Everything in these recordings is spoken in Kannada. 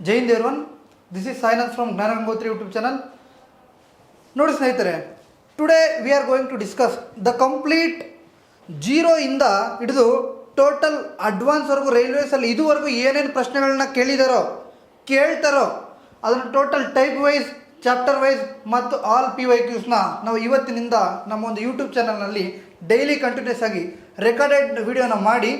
Jai Hind everyone, this is Sainath from Jnana Gangotri YouTube channel. ನೋಡಿ ಸ್ನೇಹಿತರೆ, today we are going to discuss the complete ಜೀರೋಯಿಂದ ಹಿಡಿದು ಟೋಟಲ್ ಅಡ್ವಾನ್ಸ್ವರೆಗೂ ರೈಲ್ವೇಸಲ್ಲಿ ಇದುವರೆಗೂ ಏನೇನು ಪ್ರಶ್ನೆಗಳನ್ನ ಕೇಳ್ತಾರೋ ಅದನ್ನು total type wise, chapter wise ಮತ್ತು ಆಲ್ PYQsನ ನಾವು ಇವತ್ತಿನಿಂದ ನಮ್ಮ ಒಂದು ಯೂಟ್ಯೂಬ್ ಚಾನಲ್ನಲ್ಲಿ ಡೈಲಿ ಕಂಟಿನ್ಯೂಸ್ ಆಗಿ ರೆಕಾರ್ಡೆಡ್ ವಿಡಿಯೋನ ಮಾಡಿ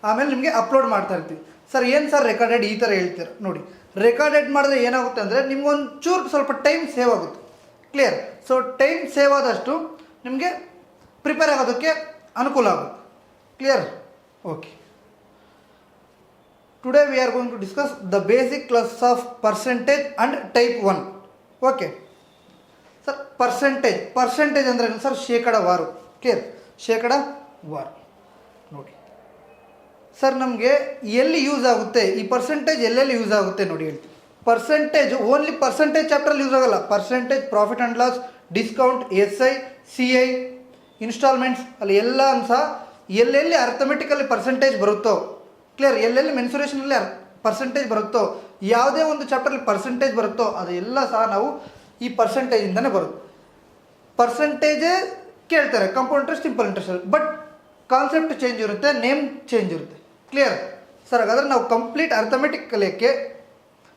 ಆಮೇಲೆ ನಿಮಗೆ ಅಪ್ಲೋಡ್ ಮಾಡ್ತಾ ಇರ್ತೀವಿ. ಸರ್ ಏನು ಸರ್ ರೆಕಾರ್ಡೆಡ್ ಈ ಥರ ಹೇಳ್ತೀರ? ನೋಡಿ, ರೆಕಾರ್ಡೆಡ್ ಮಾಡಿದ್ರೆ ಏನಾಗುತ್ತೆ ಅಂದರೆ ನಿಮ್ಗೊಂದು ಚೂರು ಸ್ವಲ್ಪ ಟೈಮ್ ಸೇವ್ ಆಗುತ್ತೆ. ಕ್ಲಿಯರ್? ಸೊ ಟೈಮ್ ಸೇವ್ ಆದಷ್ಟು ನಿಮಗೆ ಪ್ರಿಪೇರ್ ಆಗೋದಕ್ಕೆ ಅನುಕೂಲ ಆಗುತ್ತೆ. Clear? Okay. Today we are going to discuss the basic class of percentage and type 1. Okay sir, percentage ಅಂದರೆ ಸರ್ ಶೇಕಡಾವಾರು. ಕ್ಲಿಯರ್? ಶೇಕಡಾವಾರು. ನೋಡಿ ಸರ್, ನಮಗೆ ಎಲ್ಲಿ ಯೂಸ್ ಆಗುತ್ತೆ ಈ ಪರ್ಸೆಂಟೇಜ್, ಎಲ್ಲೆಲ್ಲಿ ಯೂಸ್ ಆಗುತ್ತೆ ನೋಡಿ ಹೇಳ್ತೀವಿ. ಪರ್ಸೆಂಟೇಜ್ ಓನ್ಲಿ ಪರ್ಸೆಂಟೇಜ್ ಚಾಪ್ಟ್ರಲ್ಲಿ ಯೂಸ್ ಆಗಲ್ಲ. Percentage, profit and loss, discount, SI, CI, instalments, ಅಲ್ಲಿ ಎಲ್ಲ ಸಹ ಎಲ್ಲೆಲ್ಲಿ ಅರ್ಥಮೆಟಿಕಲ್ಲಿ ಪರ್ಸೆಂಟೇಜ್ ಬರುತ್ತೋ, ಕ್ಲಿಯರ್, ಎಲ್ಲೆಲ್ಲಿ ಮೆನ್ಸುರೇಷನಲ್ಲಿ ಪರ್ಸೆಂಟೇಜ್ ಬರುತ್ತೋ, ಯಾವುದೇ ಒಂದು ಚಾಪ್ಟರಲ್ಲಿ ಪರ್ಸೆಂಟೇಜ್ ಬರುತ್ತೋ ಅದೆಲ್ಲ ಸಹ ನಾವು ಈ ಪರ್ಸೆಂಟೇಜಿಂದನೇ ಬರುತ್ತೆ. ಪರ್ಸೆಂಟೇಜೇ ಕೇಳ್ತಾರೆ, compound interest, simple interest, but concept change ಇರುತ್ತೆ, ನೇಮ್ ಚೇಂಜ್ ಇರುತ್ತೆ. Clear sir? ಹಾಗಾದರೆ ನಾವು ಕಂಪ್ಲೀಟ್ ಅರ್ಥಮೆಟಿಕ್ ಕಲಿಯೋಕ್ಕೆ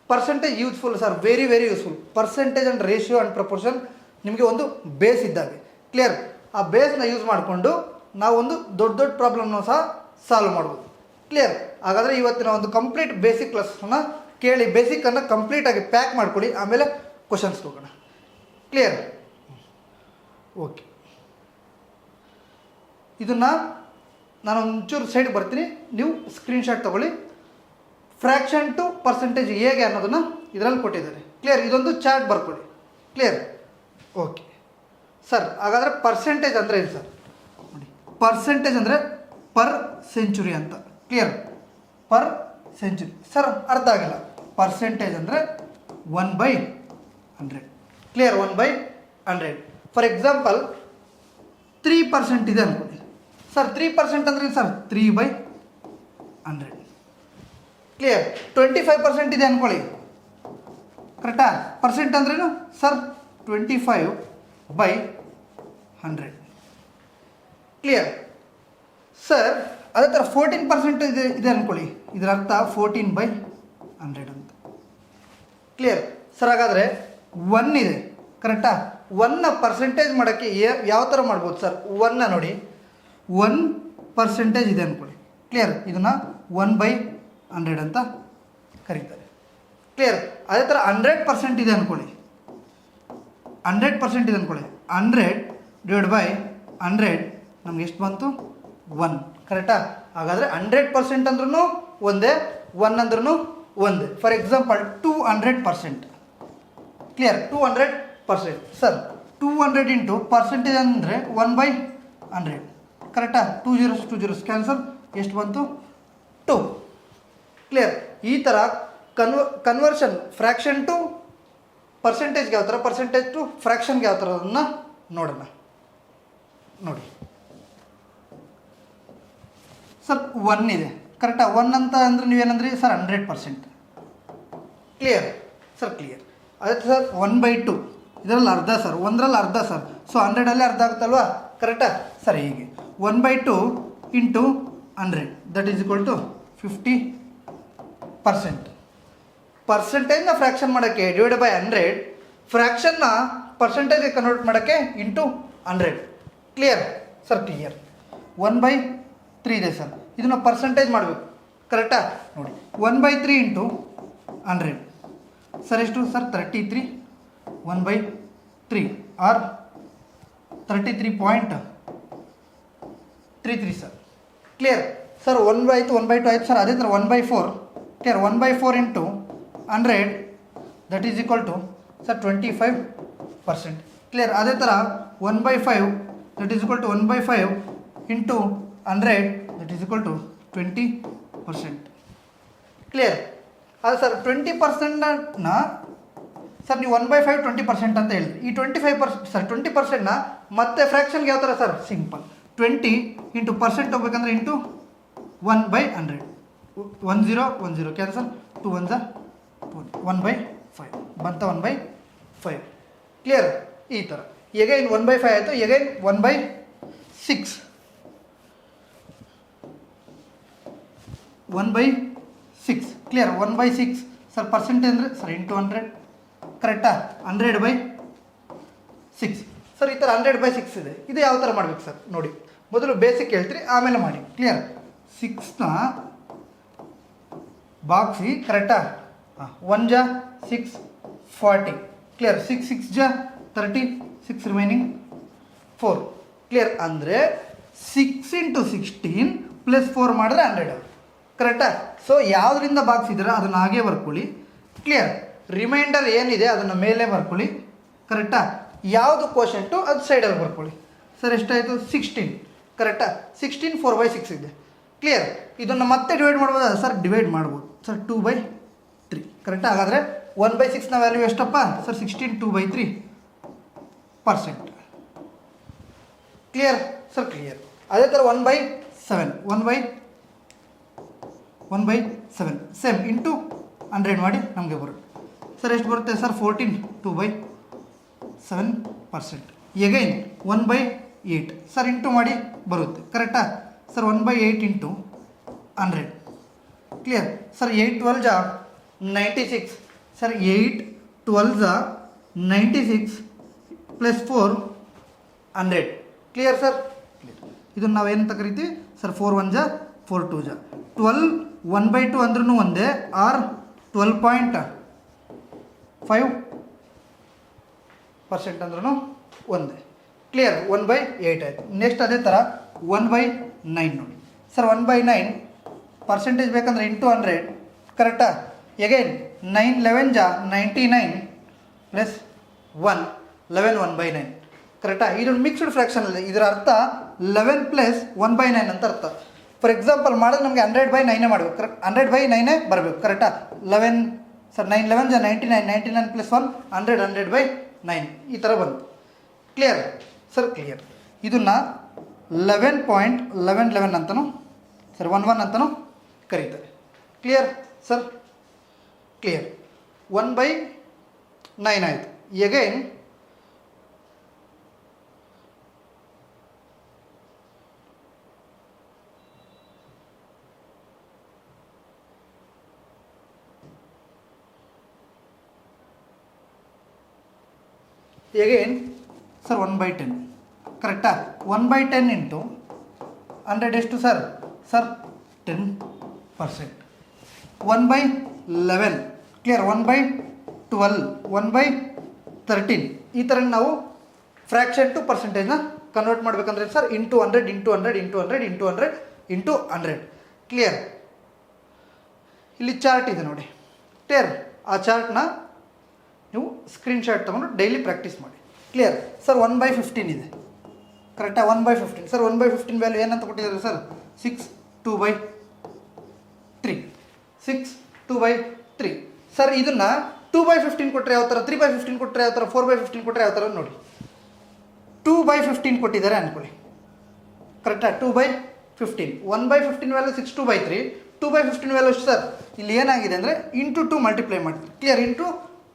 percentage useful sir, very very useful. Percentage and ratio and proportion ನಿಮಗೆ ಒಂದು ಬೇಸ್ ಇದ್ದಾಗೆ. ಕ್ಲಿಯರ್? ಆ ಬೇಸ್ನ ಯೂಸ್ ಮಾಡಿಕೊಂಡು ನಾವೊಂದು ದೊಡ್ಡ ಪ್ರಾಬ್ಲಮ್ನ ಸಹ ಸಾಲ್ವ್ ಮಾಡ್ಬೋದು. ಕ್ಲಿಯರ್? ಹಾಗಾದರೆ ಇವತ್ತಿನ ಒಂದು ಕಂಪ್ಲೀಟ್ ಬೇಸಿಕ್ ಕ್ಲಾಸನ್ನು ಕೇಳಿ, ಬೇಸಿಕ್ಕನ್ನು ಕಂಪ್ಲೀಟಾಗಿ ಪ್ಯಾಕ್ ಮಾಡ್ಕೊಳ್ಳಿ, ಆಮೇಲೆ ಕ್ವಶನ್ಸ್ ಹೋಗೋಣ. ಕ್ಲಿಯರ್? ಓಕೆ. ಇದನ್ನು ನಾನು ಒಂಚೂರು ಸೈಡ್ಗೆ ಬರ್ತೀನಿ, ನೀವು ಸ್ಕ್ರೀನ್ಶಾಟ್ ತೊಗೊಳ್ಳಿ. ಫ್ರ್ಯಾಕ್ಷನ್ ಟು ಪರ್ಸೆಂಟೇಜ್ ಹೇಗೆ ಅನ್ನೋದನ್ನು ಇದರಲ್ಲಿ ಕೊಟ್ಟಿದ್ದಾರೆ. ಕ್ಲಿಯರ್? ಇದೊಂದು ಚಾರ್ಟ್ ಬರ್ಕೊಳ್ಳಿ. ಕ್ಲಿಯರ್? ಓಕೆ ಸರ್, ಹಾಗಾದರೆ ಪರ್ಸೆಂಟೇಜ್ ಅಂದರೆ ಏನು ಸರ್? ನೋಡಿ, ಪರ್ಸೆಂಟೇಜ್ ಅಂದರೆ ಪರ್ ಸೆಂಚುರಿ ಅಂತ. ಕ್ಲಿಯರ್? Per century. ಸರ್ ಅರ್ಥ ಆಗಿಲ್ಲ. ಪರ್ಸೆಂಟೇಜ್ ಅಂದರೆ 1/100. ಕ್ಲಿಯರ್? 1/100. ಫಾರ್ ಎಕ್ಸಾಂಪಲ್ 3% ಇದೆ ಅಂದ್ಕೊಳ್ಳಿ ಸರ್. 3% ಅಂದರೆ ಸರ್ 3/100. ಕ್ಲಿಯರ್? 25% ಇದೆ ಅಂದ್ಕೊಳ್ಳಿ. ಕರೆಕ್ಟಾ? ಪರ್ಸೆಂಟ್ ಅಂದ್ರೇನು ಸರ್? 25/100. Clear sir? ಅದೇ ಥರ 14% ಇದೆ ಅಂದ್ಕೊಳ್ಳಿ. ಇದರ ಅರ್ಥ 14/100 ಅಂತ. Clear sir? ಹಾಗಾದರೆ 1 ಇದೆ. ಕರೆಕ್ಟಾ? 1ನ ಪರ್ಸೆಂಟೇಜ್ ಮಾಡೋಕ್ಕೆ ಯಾವ ಥರ ಮಾಡ್ಬೋದು ಸರ್? 1ನ ನೋಡಿ, 1% ಇದೆ ಅಂದ್ಕೊಳ್ಳಿ. ಕ್ಲಿಯರ್? ಇದನ್ನು 1/100 ಅಂತ ಕರೀತಾರೆ. ಕ್ಲಿಯರ್? ಅದೇ ಥರ 100% ಇದೆ ಅಂದ್ಕೊಳ್ಳಿ. 100% ಇದೆ ಅಂದ್ಕೊಳ್ಳಿ. 100/100 ನಮ್ಗೆ ಎಷ್ಟು ಬಂತು? 1. ಕರೆಕ್ಟಾ? ಹಾಗಾದರೆ 100% ಅಂದ್ರೂ ಒಂದೇ, 1 ಅಂದ್ರೂ ಒಂದೇ. For example 200%. Clear? 200%. Sir 200 into percentage ಅಂದರೆ 1/100. ಕರೆಕ್ಟಾ? 2 zeros ಕ್ಯಾನ್ಸಲ್. ಎಷ್ಟು ಬಂತು? 2. ಕ್ಲಿಯರ್? ಈ ಥರ ಕನ್ವರ್ಷನ್ ಫ್ರ್ಯಾಕ್ಷನ್ ಟು ಪರ್ಸೆಂಟೇಜ್ಗೆ ಯಾವ ಥರ, ಪರ್ಸೆಂಟೇಜ್ ಟು ಫ್ರ್ಯಾಕ್ಷನ್ಗೆ ಯಾವ ಥರ ಅದನ್ನು ನೋಡೋಣ. ನೋಡಿ ಸರ್, 1 ಇದೆ. ಕರೆಕ್ಟಾ? 1 ಅಂತ ಅಂದರೆ ನೀವೇನಂದ್ರಿ ಸರ್? 100%. Clear sir? ಕ್ಲಿಯರ್. ಅದೇ ಸರ್ 1/2 ಇದರಲ್ಲಿ ಅರ್ಧ ಸರ್, 1ರಲ್ಲಿ ಅರ್ಧ ಸರ್. ಸೊ 100ಅಲ್ಲಿ ಅರ್ಧ ಆಗುತ್ತಲ್ವಾ? ಕರೆಕ್ಟಾ? ಸರ್ ಹೀಗೆ 1/2 into 100 that is equal to 50%. ಪರ್ಸೆಂಟೇಜ್ನ ಫ್ರ್ಯಾಕ್ಷನ್ ಮಾಡೋಕ್ಕೆ ಡಿವೈಡ್ ಬೈ 100, ಫ್ರ್ಯಾಕ್ಷನ್ನ ಪರ್ಸೆಂಟೇಜ್ಗೆ ಕನ್ವರ್ಟ್ ಮಾಡೋಕ್ಕೆ ಇಂಟು 100. Clear sir? ಕ್ಲಿಯರ್. 1/3 ಇದೆ ಸರ್, ಇದನ್ನು ಪರ್ಸೆಂಟೇಜ್ ಮಾಡಬೇಕು. ಕರೆಕ್ಟಾ? ನೋಡಿ, 1/3 ಇಂಟು 100 ಸರ್ ಎಷ್ಟು sir? 33. 1/3 or 33.33 sir. Clear sir? 1/2 ಆಯಿತು ಸರ್. ಅದೇ ಥರ 1/4. Clear? 1/4 into 100 that is equal to sir 25%. Clear? ಅದೇ ಥರ 1/5 that is equal to 1/5 into 100 that is equal to 20%. Clear? ಅದು ಸರ್ 20%ನ ಸರ್ ನೀವು 1/5 20% ಅಂತ ಹೇಳಿದ್ರಿ. ಈ 25% ಸರ್ 20%ನ ಮತ್ತೆ ಫ್ರ್ಯಾಕ್ಷನ್ಗೆ ಯಾವ ಥರ ಸರ್? ಸಿಂಪಲ್ 20 ಇಂಟು ಪರ್ಸೆಂಟ್ ಹೋಗ್ಬೇಕಂದ್ರೆ ಇಂಟು 1/100. 10 10 ಕ್ಯಾನ್ಸಲ್, 2 1 1/5 ಬಂತ 1/5 ಕ್ಲಿಯರ್. ಈ ಥರ ಎಗೈನ್ 1/5 ಆಯಿತು. Again 1/6 1/6 clear. 1/6 ಸರ್ ಪರ್ಸೆಂಟೇಜ್ ಅಂದರೆ ಸರ್ ಇಂಟು 100 ಕರೆಕ್ಟಾ. 100/6 ಸರ್ ಈ ಥರ 100/6 ಇದೆ. ಇದು ಯಾವ ಥರ ಮಾಡ್ಬೇಕು ಸರ್ ನೋಡಿ, ಮೊದಲು ಬೇಸಿಕ್ ಹೇಳ್ತೀರಿ ಆಮೇಲೆ ಮಾಡಿ. ಕ್ಲಿಯರ್. 6ನ ಬಾಕ್ಸಿ ಕರೆಕ್ಟಾ. 1 ಜಾ 6 40 ಕ್ಲಿಯರ್. 6 6 ಜಾ 30 6 ರಿಮೈನಿಂಗ್ 4 ಕ್ಲಿಯರ್. ಅಂದರೆ 6 × 16 + 4 ಮಾಡಿದ್ರೆ 100 ಕರೆಕ್ಟಾ. ಸೊ ಯಾವುದರಿಂದ ಬಾಕ್ಸ್ ಇದ್ದೀರಾ ಅದನ್ನು ಹಾಗೆ ಬರ್ಕೊಳ್ಳಿ. ಕ್ಲಿಯರ್. ರಿಮೈಂಡರ್ ಏನಿದೆ ಅದನ್ನು ಮೇಲೆ ಬರ್ಕೊಳ್ಳಿ ಕರೆಕ್ಟಾ. ಯಾವುದು ಕ್ವೋಷಂಟು ಅದು ಸೈಡಲ್ಲಿ ಬರ್ಕೊಳ್ಳಿ. ಸರ್ ಎಷ್ಟಾಯಿತು 16 ಕರೆಕ್ಟಾ. 16 4/6 ಇದೆ ಕ್ಲಿಯರ್. ಇದನ್ನು ಮತ್ತೆ ಡಿವೈಡ್ ಮಾಡ್ಬೋದಾ ಸರ್? ಡಿವೈಡ್ ಮಾಡ್ಬೋದು ಸರ್ 2/3 ಕರೆಕ್ಟಾ. ಹಾಗಾದರೆ 1/6ನ ವ್ಯಾಲ್ಯೂ ಎಷ್ಟಪ್ಪ ಸರ್? 16 2/3% clear sir. ಕ್ಲಿಯರ್. ಅದೇ ಥರ 1/7 1/7 ಸೇಮ್ ಇಂಟು 100 ಮಾಡಿ ನಮಗೆ ಬರುತ್ತೆ ಸರ್. ಎಷ್ಟು ಬರುತ್ತೆ ಸರ್? 14 2/7%. ಎಗೈನ್ 1/8 ಸರ್ ಇಂಟು ಮಾಡಿ ಬರುತ್ತೆ ಕರೆಕ್ಟಾ ಸರ್. 1/8 into 100 clear sir. 8 12 ಜಾ 96 ಸರ್. 8 12 ಜಾ 96 + 4 100 ಕ್ಲಿಯರ್ ಸರ್. ಇದನ್ನು ನಾವೇನಂತ ಕರಿತೀವಿ ಸರ್? 4 1 ಜಾ 4 2 ಜಾ 12 1/2 ಅಂದ್ರೂ ಒಂದೇ, ಆರ್ 12.5% ಅಂದ್ರೂ ಒಂದೇ ಕ್ಲಿಯರ್. 1/8 ಆಯಿತು. ನೆಕ್ಸ್ಟ್ ಅದೇ ಥರ 1/9 ನೋಡಿ ಸರ್. 1/9 ಪರ್ಸೆಂಟೇಜ್ ಬೇಕಂದ್ರೆ ಇಂಟು 100 ಕರೆಕ್ಟಾ. ಎಗೈನ್ 9 11 ಜಾ 99 + 1 11 1/9 ಕರೆಕ್ಟಾ. ಇದೊಂದು ಮಿಕ್ಸ್ಡ್ ಫ್ರ್ಯಾಕ್ಷನ್ ಇದೆ. ಇದರ ಅರ್ಥ 11 + 1/9 ಅಂತ ಅರ್ಥ. ಫಾರ್ ಎಕ್ಸಾಂಪಲ್ ಮಾಡಿದ್ರೆ ನಮಗೆ 100/9 ಮಾಡಬೇಕು ಕರೆಕ್ಟ್. 100/9 ಬರಬೇಕು ಕರೆಕ್ಟಾ. 11 ಸರ್ 9 11 ಜಾ 99 99 + 1 100 100/9 ಈ ಥರ ಬಂತು ಕ್ಲಿಯರ್ ಸರ್. ಕ್ಲಿಯರ್. ಇದನ್ನು 11.1111 ಅಂತಲೂ ಸರ್ 11 ಅಂತಲೂ ಕರೀತಾರೆ ಕ್ಲಿಯರ್ ಸರ್. ಕ್ಲಿಯರ್. 1/9 ಆಯಿತು. ಎಗೈನ್ ಸರ್ 1/10 ಕರೆಕ್ಟಾ. 1/10 ಇಂಟು 100 ಎಷ್ಟು ಸರ್? ಸರ್ 10%. 1/11 ಕ್ಲಿಯರ್. 1/12 1/13 ಈ ಥರ ನಾವು ಫ್ರ್ಯಾಕ್ಷನ್ ಟು ಪರ್ಸೆಂಟೇಜ್ನ ಕನ್ವರ್ಟ್ ಮಾಡಬೇಕಂದ್ರೆ sir into 100 into 100 into 100 into 100 into 100 clear. ಇಲ್ಲಿ ಚಾರ್ಟ್ ಇದೆ ನೋಡಿ ಕ್ಲಿಯರ್. ಆ ಚಾರ್ಟ್ನ ನೀವು ಸ್ಕ್ರೀನ್ಶಾಟ್ ತೊಗೊಂಡು ಡೈಲಿ ಪ್ರಾಕ್ಟೀಸ್ ಮಾಡಿ ಕ್ಲಿಯರ್ ಸರ್. 1/15 ಇದೆ ಕರೆಕ್ಟಾ. 1/15 ಸರ್ 1/15 ವ್ಯಾಲ್ಯೂ ಏನಂತ ಕೊಟ್ಟಿದ್ದಾರೆ ಸರ್? 6 2/3 6 2/3 ಸರ್. ಇದನ್ನು 2/15 ಕೊಟ್ಟರೆ ಯಾವ ಥರ, 3/15 ಕೊಟ್ಟರೆ ಯಾವ ಥರ, 4/15 ಕೊಟ್ಟರೆ ಯಾವ ಥರ ನೋಡಿ. 2/15 ಕೊಟ್ಟಿದ್ದಾರೆ ಅಂದ್ಕೊಳ್ಳಿ ಕರೆಕ್ಟಾ. 2/15 1/15 ವ್ಯಾಲ್ಯೂ 6 2/3 2/15 ವ್ಯಾಲ್ಯೂ ಎಷ್ಟು ಸರ್? ಇಲ್ಲಿ ಏನಾಗಿದೆ ಅಂದರೆ ಇಂಟು 2 ಮಲ್ಟಿಪ್ಲೈ ಮಾಡ್ತೀವಿ ಕ್ಲಿಯರ್. ಇಂಟು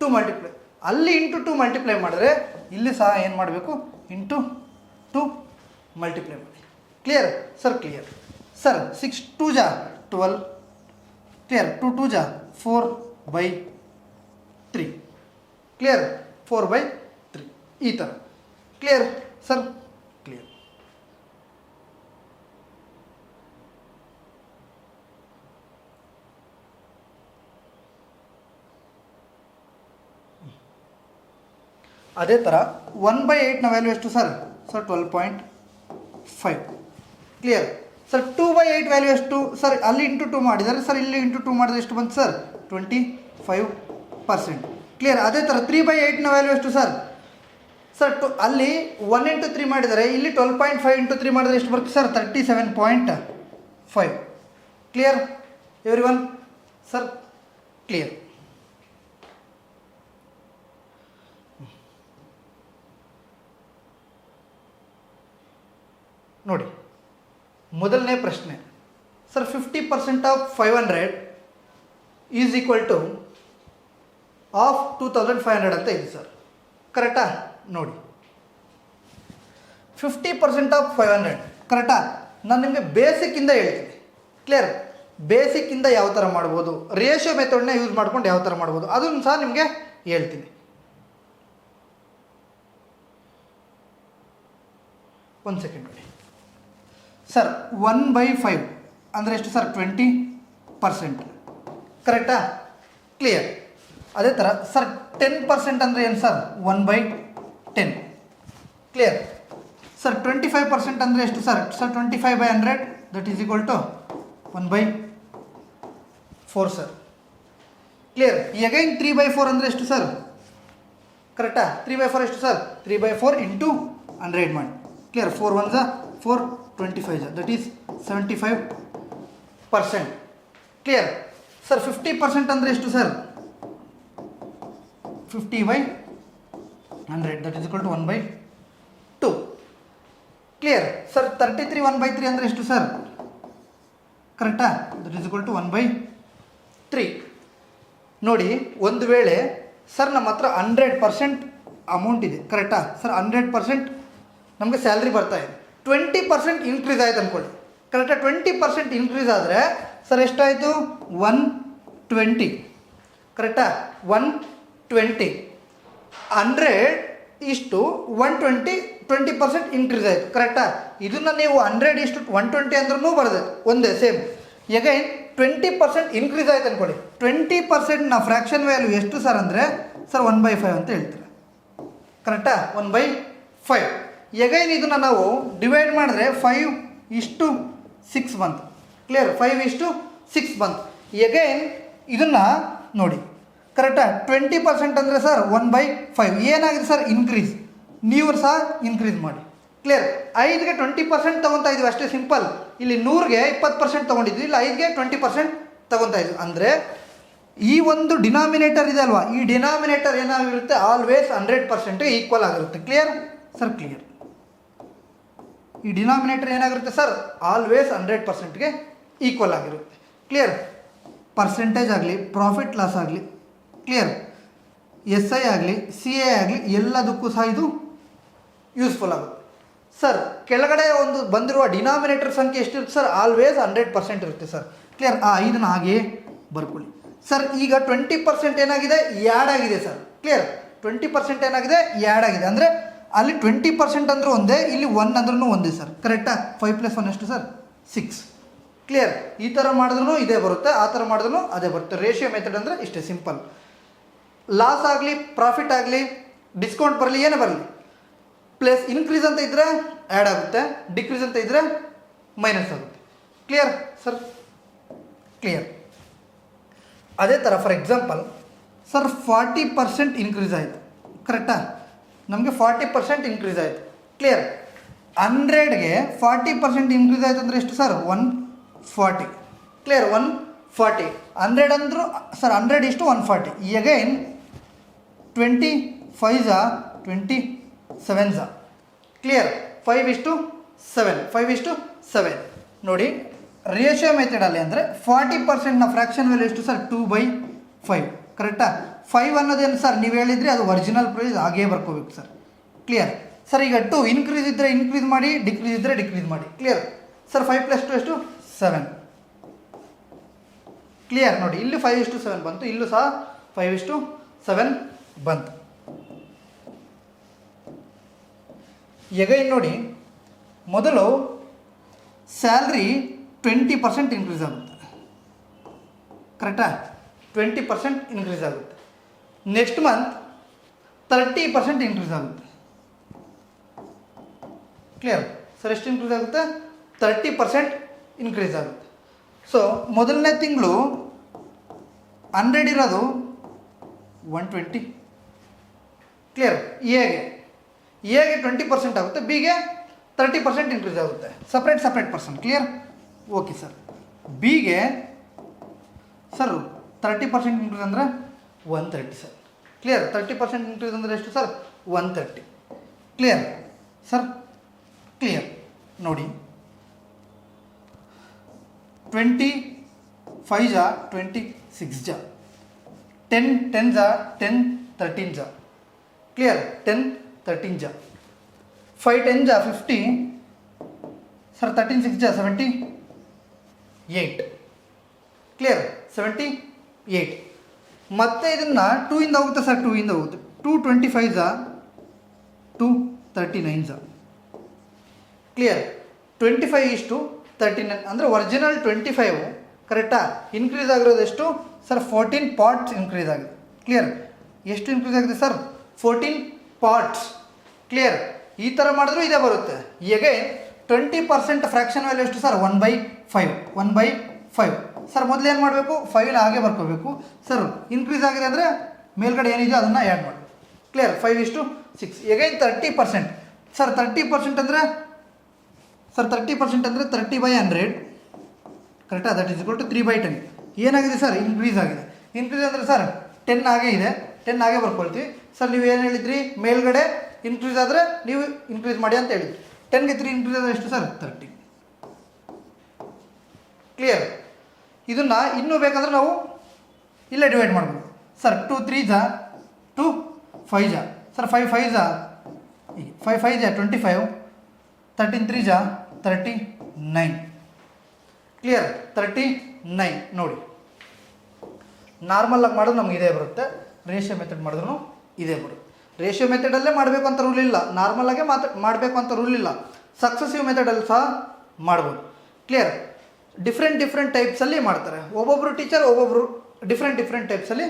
2 ಮಲ್ಟಿಪ್ಲೈ, ಅಲ್ಲಿ ಇಂಟು 2 ಮಲ್ಟಿಪ್ಲೈ ಮಾಡಿದ್ರೆ ಇಲ್ಲಿ ಸಹ ಏನು ಮಾಡಬೇಕು? ಇಂಟು 2 ಮಲ್ಟಿಪ್ಲೈ ಮಾಡಿ ಕ್ಲಿಯರ್ ಸರ್. Clear sir. 6 2 ಜಾ 12 ಕ್ಲಿಯರ್. 2 2 ಜಾ 4/3 ಕ್ಲಿಯರ್. 4/3 ಈ ಥರ ಕ್ಲಿಯರ್ ಸರ್. ಕ್ಲಿಯರ್. ಅದೇ ಥರ 1/8ನ ವ್ಯಾಲ್ಯೂ ಎಷ್ಟು sir? Sir 12.5 clear sir. 2/8 value ಎಷ್ಟು ಸರ್? ಅಲ್ಲಿ ಇಂಟು 2 ಮಾಡಿದ್ದಾರೆ ಸರ್. ಇಲ್ಲಿ ಇಂಟು 2 ಮಾಡಿದ್ರೆ ಎಷ್ಟು ಬಂತು ಸರ್? 25% ಕ್ಲಿಯರ್. ಅದೇ ಥರ 3/8ನ ವ್ಯಾಲ್ಯೂ ಎಷ್ಟು ಸರ್? ಸರ್ ಅಲ್ಲಿ 1 ಇಂಟು 3 ಮಾಡಿದರೆ ಇಲ್ಲಿ 12.5 ಇಂಟು 3 ಮಾಡಿದ್ರೆ ಎಷ್ಟು ಬರುತ್ತೆ sir? 37.5 clear everyone sir. Clear. ನೋಡಿ ಮೊದಲನೇ ಪ್ರಶ್ನೆ ಸರ್. 50% of 500 is equal to of 2500 ಅಂತ ಇದೆ ಸರ್. ಕರೆಕ್ಟಾ? ನೋಡಿ 50% ಆಫ್ 500. ಕರೆಕ್ಟಾ? ನಾನು ನಿಮಗೆ ಬೇಸಿಕ್ಕಿಂದ ಹೇಳ್ತೀನಿ. ಕ್ಲಿಯರ್? ಬೇಸಿಕ್ಕಿಂದ ಯಾವ ಥರ ಮಾಡ್ಬೋದು, ರೇಷಿಯೋ ಮೆಥಡ್ನ ಯೂಸ್ ಮಾಡ್ಕೊಂಡು ಯಾವ ಥರ ಮಾಡ್ಬೋದು ಅದನ್ನು ಸಹ ನಿಮಗೆ ಹೇಳ್ತೀನಿ. ಒಂದು ಸೆಕೆಂಡ್ ನೋಡಿ ಸರ್. 1/5 ಅಂದರೆ ಎಷ್ಟು ಸರ್? 20%. ಕರೆಕ್ಟಾ? ಕ್ಲಿಯರ್? ಅದೇ ಥರ ಸರ್ 10% ಅಂದರೆ ಏನು ಸರ್? 1/10. ಕ್ಲಿಯರ್? ಸರ್ 25% ಅಂದರೆ ಎಷ್ಟು sir? Sir 25/100 that is equal to 1/4 sir. Clear? Again 3/4 ಅಂದರೆ ಎಷ್ಟು ಸರ್? ಕರೆಕ್ಟಾ? 3/4 ಎಷ್ಟು ಸರ್? 3/4 ಇಂಟು 100 ಮಾಡಿ. Clear? 4 1 4 25 that is 75%. Clear? Sir 50% ಅಂದರೆ ಎಷ್ಟು sir? 50/100 that is equal to 1/2. Clear? Sir 33 1/3 ಅಂದರೆ ಎಷ್ಟು ಸರ್? ಕರೆಕ್ಟಾ? That is equal to 1/3. ನೋಡಿ, ಒಂದು ವೇಳೆ ಸರ್ ನಮ್ಮ ಹತ್ರ 100% ಅಮೌಂಟ್ ಇದೆ. ಕರೆಕ್ಟಾ? ಸರ್ 100% ನಮಗೆ ಸ್ಯಾಲ್ರಿ ಬರ್ತಾ ಇದೆ. 20% ಇನ್ಕ್ರೀಸ್ ಆಯ್ತು ಅಂದ್ಕೊಳ್ಳಿ. ಕರೆಕ್ಟಾ? 20% ಇನ್ಕ್ರೀಸ್ ಆದರೆ ಸರ್ ಎಷ್ಟಾಯಿತು? 120. ಕರೆಕ್ಟಾ? 120. 100 ಇಷ್ಟು 120 20% ಇನ್ಕ್ರೀಸ್ ಆಯಿತು. ಕರೆಕ್ಟಾ? ಇದನ್ನು ನೀವು 100 ಇಷ್ಟು 120 ಅಂದ್ರೂ ಬರೋದು ಒಂದೇ ಸೇಮ್. ಅಗೈನ್ 20% ಇನ್ಕ್ರೀಸ್ ಆಯ್ತು ಅಂದ್ಕೊಳ್ಳಿ. 20% ಫ್ರ್ಯಾಕ್ಷನ್ ವ್ಯಾಲ್ಯೂ ಎಷ್ಟು ಸರ್ ಅಂದರೆ ಸರ್ 1/5 ಅಂತ ಹೇಳ್ತೀರಾ. ಕರೆಕ್ಟಾ? 1/5. ಅಗೈನ್ ಇದನ್ನು ನಾವು ಡಿವೈಡ್ ಮಾಡಿದ್ರೆ 5:6 ಬಂತು. ಕ್ಲಿಯರ್? 5:6 ಬಂತು. ಅಗೈನ್ ಇದನ್ನು ನೋಡಿ. ಕರೆಕ್ಟಾ? 20% ಅಂದರೆ ಸರ್ 1/5 ಏನಾಗಿದೆ ಸರ್? ಇನ್ಕ್ರೀಸ್. ನೀವು ಸಹ ಇನ್ಕ್ರೀಸ್ ಮಾಡಿ. ಕ್ಲಿಯರ್? 5ಗೆ 20% ತೊಗೊತಾ ಇದ್ವಿ ಅಷ್ಟೇ, ಸಿಂಪಲ್. ಇಲ್ಲಿ 100ಗೆ 20% ತೊಗೊಂಡಿದ್ವಿ, ಇಲ್ಲಿ 5ಗೆ 20% ತೊಗೊತಾ ಇದ್ವಿ. ಅಂದರೆ ಈ ಒಂದು ಡಿನಾಮಿನೇಟರ್ ಇದೆ ಅಲ್ವಾ, ಈ ಡಿನಾಮಿನೇಟರ್ ಏನಾಗಿರುತ್ತೆ? ಆಲ್ವೇಸ್ 100% ಈಕ್ವಲ್ ಆಗಿರುತ್ತೆ. Clear sir? ಕ್ಲಿಯರ್? ಈ ಡಿನಾಮಿನೇಟರ್ ಏನಾಗಿರುತ್ತೆ ಸರ್? ಆಲ್ವೇಸ್ 100%ಗೆ ಈಕ್ವಲ್ ಆಗಿರುತ್ತೆ. ಕ್ಲಿಯರ್? ಪರ್ಸೆಂಟೇಜ್ ಆಗಲಿ, ಪ್ರಾಫಿಟ್ ಲಾಸ್ ಆಗಲಿ, ಕ್ಲಿಯರ್, SI ಆಗಲಿ, CA ಆಗಲಿ, ಎಲ್ಲದಕ್ಕೂ ಸಹ ಇದು ಯೂಸ್ಫುಲ್ ಆಗುತ್ತೆ. ಸರ್ ಕೆಳಗಡೆ ಒಂದು ಬಂದಿರುವ ಡಿನಾಮಿನೇಟರ್ ಸಂಖ್ಯೆ ಎಷ್ಟಿರುತ್ತೆ ಸರ್? ಆಲ್ವೇಸ್ 100% ಇರುತ್ತೆ ಸರ್. ಕ್ಲಿಯರ್? ಇದನ್ನು ಹಾಗೆಯೇ ಬರ್ಕೊಳ್ಳಿ ಸರ್. ಈಗ 20% ಏನಾಗಿದೆ? ಆ್ಯಡ್ ಆಗಿದೆ ಸರ್. ಕ್ಲಿಯರ್? 20% ಏನಾಗಿದೆ? ಆ್ಯಡ್ ಆಗಿದೆ. ಅಂದರೆ ಅಲ್ಲಿ 20% ಅಂದರೂ ಒಂದೇ, ಇಲ್ಲಿ 1 ಅಂದ್ರೂ ಒಂದೇ ಸರ್. ಕರೆಕ್ಟಾ? 5 + 1 ಎಷ್ಟು ಸರ್? 6. ಕ್ಲಿಯರ್? ಈ ಥರ ಮಾಡಿದ್ರೂ ಇದೇ ಬರುತ್ತೆ, ಆ ಥರ ಮಾಡಿದ್ರೂ ಅದೇ ಬರುತ್ತೆ. ರೇಷಿಯೋ ಮೆಥಡ್ ಅಂದರೆ ಇಷ್ಟೇ ಸಿಂಪಲ್. ಲಾಸ್ ಆಗಲಿ, ಪ್ರಾಫಿಟ್ ಆಗಲಿ, ಡಿಸ್ಕೌಂಟ್ ಬರಲಿ, ಏನೇ ಬರಲಿ, ಪ್ಲಸ್ ಇನ್ಕ್ರೀಸ್ ಅಂತ ಇದ್ದರೆ ಆ್ಯಡ್ ಆಗುತ್ತೆ, ಡಿಕ್ರೀಸ್ ಅಂತ ಇದ್ದರೆ ಮೈನಸ್ ಆಗುತ್ತೆ. Clear sir? ಕ್ಲಿಯರ್? ಅದೇ ಥರ ಫಾರ್ ಎಕ್ಸಾಂಪಲ್ ಸರ್ 40% ಇನ್ಕ್ರೀಸ್ ಆಯಿತು. ಕರೆಕ್ಟಾ? ನಮಗೆ 40% ಇನ್ಕ್ರೀಸ್ ಆಯಿತು. ಕ್ಲಿಯರ್? 100ಗೆ 40% ಇನ್ಕ್ರೀಸ್ ಆಯಿತು ಅಂದರೆ ಎಷ್ಟು ಸರ್? 140. ಕ್ಲಿಯರ್? 140. 100 ಅಂದರೂ ಸರ್ 100 ಇಷ್ಟು 140. ಅಗೈನ್ 25 27. ಕ್ಲಿಯರ್? 5:7. 5:7. ನೋಡಿ, ರೇಷಿಯೋ ಮೆಥಡಲ್ಲಿ ಅಂದರೆ 40%ನ ಫ್ರ್ಯಾಕ್ಷನ್ ವ್ಯಾಲ್ಯೂ ಎಷ್ಟು ಸರ್? 2/5. ಕರೆಕ್ಟಾ? 5 ಅನ್ನೋದೇನು ಸರ್? ನೀವು ಹೇಳಿದ್ರಿ ಅದು ಒರಿಜಿನಲ್ ಪ್ರೈಸ್, ಹಾಗೇ ಬರ್ಕೋಬೇಕು ಸರ್. Clear sir? ಈಗ 2 ಇನ್ಕ್ರೀಸ್ ಇದ್ದರೆ ಇನ್ಕ್ರೀಸ್ ಮಾಡಿ, ಡಿಕ್ರೀಸ್ ಇದ್ದರೆ ಡಿಕ್ರೀಸ್ ಮಾಡಿ. Clear sir? 5 + 2 ಎಷ್ಟು? 7. ಕ್ಲಿಯರ್? ನೋಡಿ, ಇಲ್ಲಿ 5:7 ಬಂತು, ಇಲ್ಲೂ ಸಹ 5:7 ಬಂತು. ಅಗೈನ್ ನೋಡಿ, ಮೊದಲು ಸ್ಯಾಲ್ರಿ 20% ಇನ್ಕ್ರೀಸ್ ಆಗುತ್ತೆ. ಕರೆಕ್ಟಾ? 20% ಇನ್ಕ್ರೀಸ್ ಆಗುತ್ತೆ. ನೆಕ್ಸ್ಟ್ ಮಂತ್ 30% ಇನ್ಕ್ರೀಸ್ ಆಗುತ್ತೆ. Clear sir? ಎಷ್ಟು ಇನ್ಕ್ರೀಸ್ ಆಗುತ್ತೆ? 30% ಇನ್ಕ್ರೀಸ್ ಆಗುತ್ತೆ. ಸೊ ಮೊದಲನೇ ತಿಂಗಳು 100 ಇರೋದು 120. ಕ್ಲಿಯರ್? ಎಗೆ 20% ಆಗುತ್ತೆ, ಬಿಗೆ 30% ಇನ್ಕ್ರೀಸ್ ಆಗುತ್ತೆ. Separate person. Clear? Okay sir. ಬಿಗೆ ಸರ್ 30% ಇನ್ಕ್ರೀಸ್ ಅಂದರೆ 130 ಸರ್. ಕ್ಲಿಯರ್? 30% ಇನ್ಕ್ರೀಸ್ ಅಂದರೆ ಎಷ್ಟು ಸರ್? 130. Clear sir? ಕ್ಲಿಯರ್? ನೋಡಿ, 25 26. 10 10 ಜಾ 10 13 ಜಾ ಕ್ಲಿಯರ್ 10 13 ಜಾ 5 10 ಜಾ 50 ಸರ್ 13 6 ಜಾ 78 ಕ್ಲಿಯರ್ 78 ಮತ್ತೆ ಇದನ್ನು 2 ಇಂದ ಹೋಗುತ್ತೆ ಸರ್ 2 ಇಂದ ಹೋಗುತ್ತೆ 2 25 ಜಾ 2 39 ಜಾ ಕ್ಲಿಯರ್ 25:39 ಅಂದರೆ ಒರಿಜಿನಲ್ 25 ಕರೆಕ್ಟಾ ಇನ್ಕ್ರೀಸ್ ಆಗಿರೋದು ಎಷ್ಟು ಸರ್ 14 ಪಾರ್ಟ್ಸ್ ಇನ್ಕ್ರೀಸ್ ಆಗಿದೆ ಕ್ಲಿಯರ್ ಎಷ್ಟು ಇನ್ಕ್ರೀಸ್ ಆಗಿದೆ ಸರ್ 14 ಪಾರ್ಟ್ಸ್ ಕ್ಲಿಯರ್ ಈ ಥರ ಮಾಡಿದ್ರೂ ಇದೇ ಬರುತ್ತೆ ಹೇಗೆ 20% ಫ್ರ್ಯಾಕ್ಷನ್ ವ್ಯಾಲ್ಯೂ ಎಷ್ಟು ಸರ್ 1/5 ಸರ್ ಮೊದಲು ಏನು ಮಾಡಬೇಕು 5ನ ಹಾಗೆ ಬರ್ಕೋಬೇಕು ಸರ್ ಇನ್ಕ್ರೀಸ್ ಆಗಿದೆ ಅಂದರೆ ಮೇಲ್ಗಡೆ ಏನಿದೆಯೋ ಅದನ್ನು ಆ್ಯಡ್ ಮಾಡಬೇಕು ಕ್ಲಿಯರ್ 5:6 ಎಗೈನ್ 30% ಸರ್ 30% ಅಂದರೆ ಸರ್ 30% ಅಂದರೆ 30/100 ಕರೆಕ್ಟಾ ದಟ್ ಈಸ್ ಈಕ್ವಲ್ ಟು 3/10 ಏನಾಗಿದೆ ಸರ್ ಇನ್ಕ್ರೀಸ್ ಆಗಿದೆ ಇನ್ಕ್ರೀಸ್ ಅಂದರೆ ಸರ್ 10 ಹಾಗೆ ಇದೆ 10 ಹಾಗೆ ಬರ್ಕೊಳ್ತೀವಿ ಸರ್ ನೀವು ಏನು ಹೇಳಿದ್ರಿ ಮೇಲ್ಗಡೆ ಇನ್ಕ್ರೀಸ್ ಆದರೆ ನೀವು ಇನ್ಕ್ರೀಸ್ ಮಾಡಿ ಅಂತ ಹೇಳಿದ್ರಿ 10ಗೆ 3 ಇನ್ಕ್ರೀಸ್ ಆದರೆ ಎಷ್ಟು ಸರ್ 30 ಕ್ಲಿಯರ್ ಇದನ್ನು ಇನ್ನೂ ಬೇಕಂದ್ರೆ ನಾವು ಇಲ್ಲೇ ಡಿವೈಡ್ ಮಾಡ್ಬೋದು ಸರ್ 2 3 ಜಾ 2 5 ಜಾ ಸರ್ 5 5 ಜಾ 25 13 3 ಜಾ 39 ಕ್ಲಿಯರ್ 39 ನೋಡಿ ನಾರ್ಮಲಾಗಿ ಮಾಡೋದು ನಮ್ಗೆ ಇದೇ ಬರುತ್ತೆ ರೇಷಿಯೋ ಮೆಥಡ್ ಮಾಡಿದ್ರು ಇದೇ ಬರುತ್ತೆ ರೇಷಿಯೋ ಮೆಥಡಲ್ಲೇ ಮಾಡಬೇಕು ಅಂತ ರೂಲ್ ಇಲ್ಲ ನಾರ್ಮಲಾಗೆ ಮಾಡಬೇಕು ಅಂತ ರೂಲ್ ಇಲ್ಲ ಸಕ್ಸಸಿವ್ ಮೆಥಡಲ್ಲಿ ಸಹ ಮಾಡ್ಬೋದು ಕ್ಲಿಯರ್ ಡಿಫ್ರೆಂಟ್ ಟೈಪ್ಸಲ್ಲಿ ಮಾಡ್ತಾರೆ ಒಬ್ಬೊಬ್ಬರು ಟೀಚರ್ ಒಬ್ಬೊಬ್ಬರು ಡಿಫ್ರೆಂಟ್ ಟೈಪ್ಸಲ್ಲಿ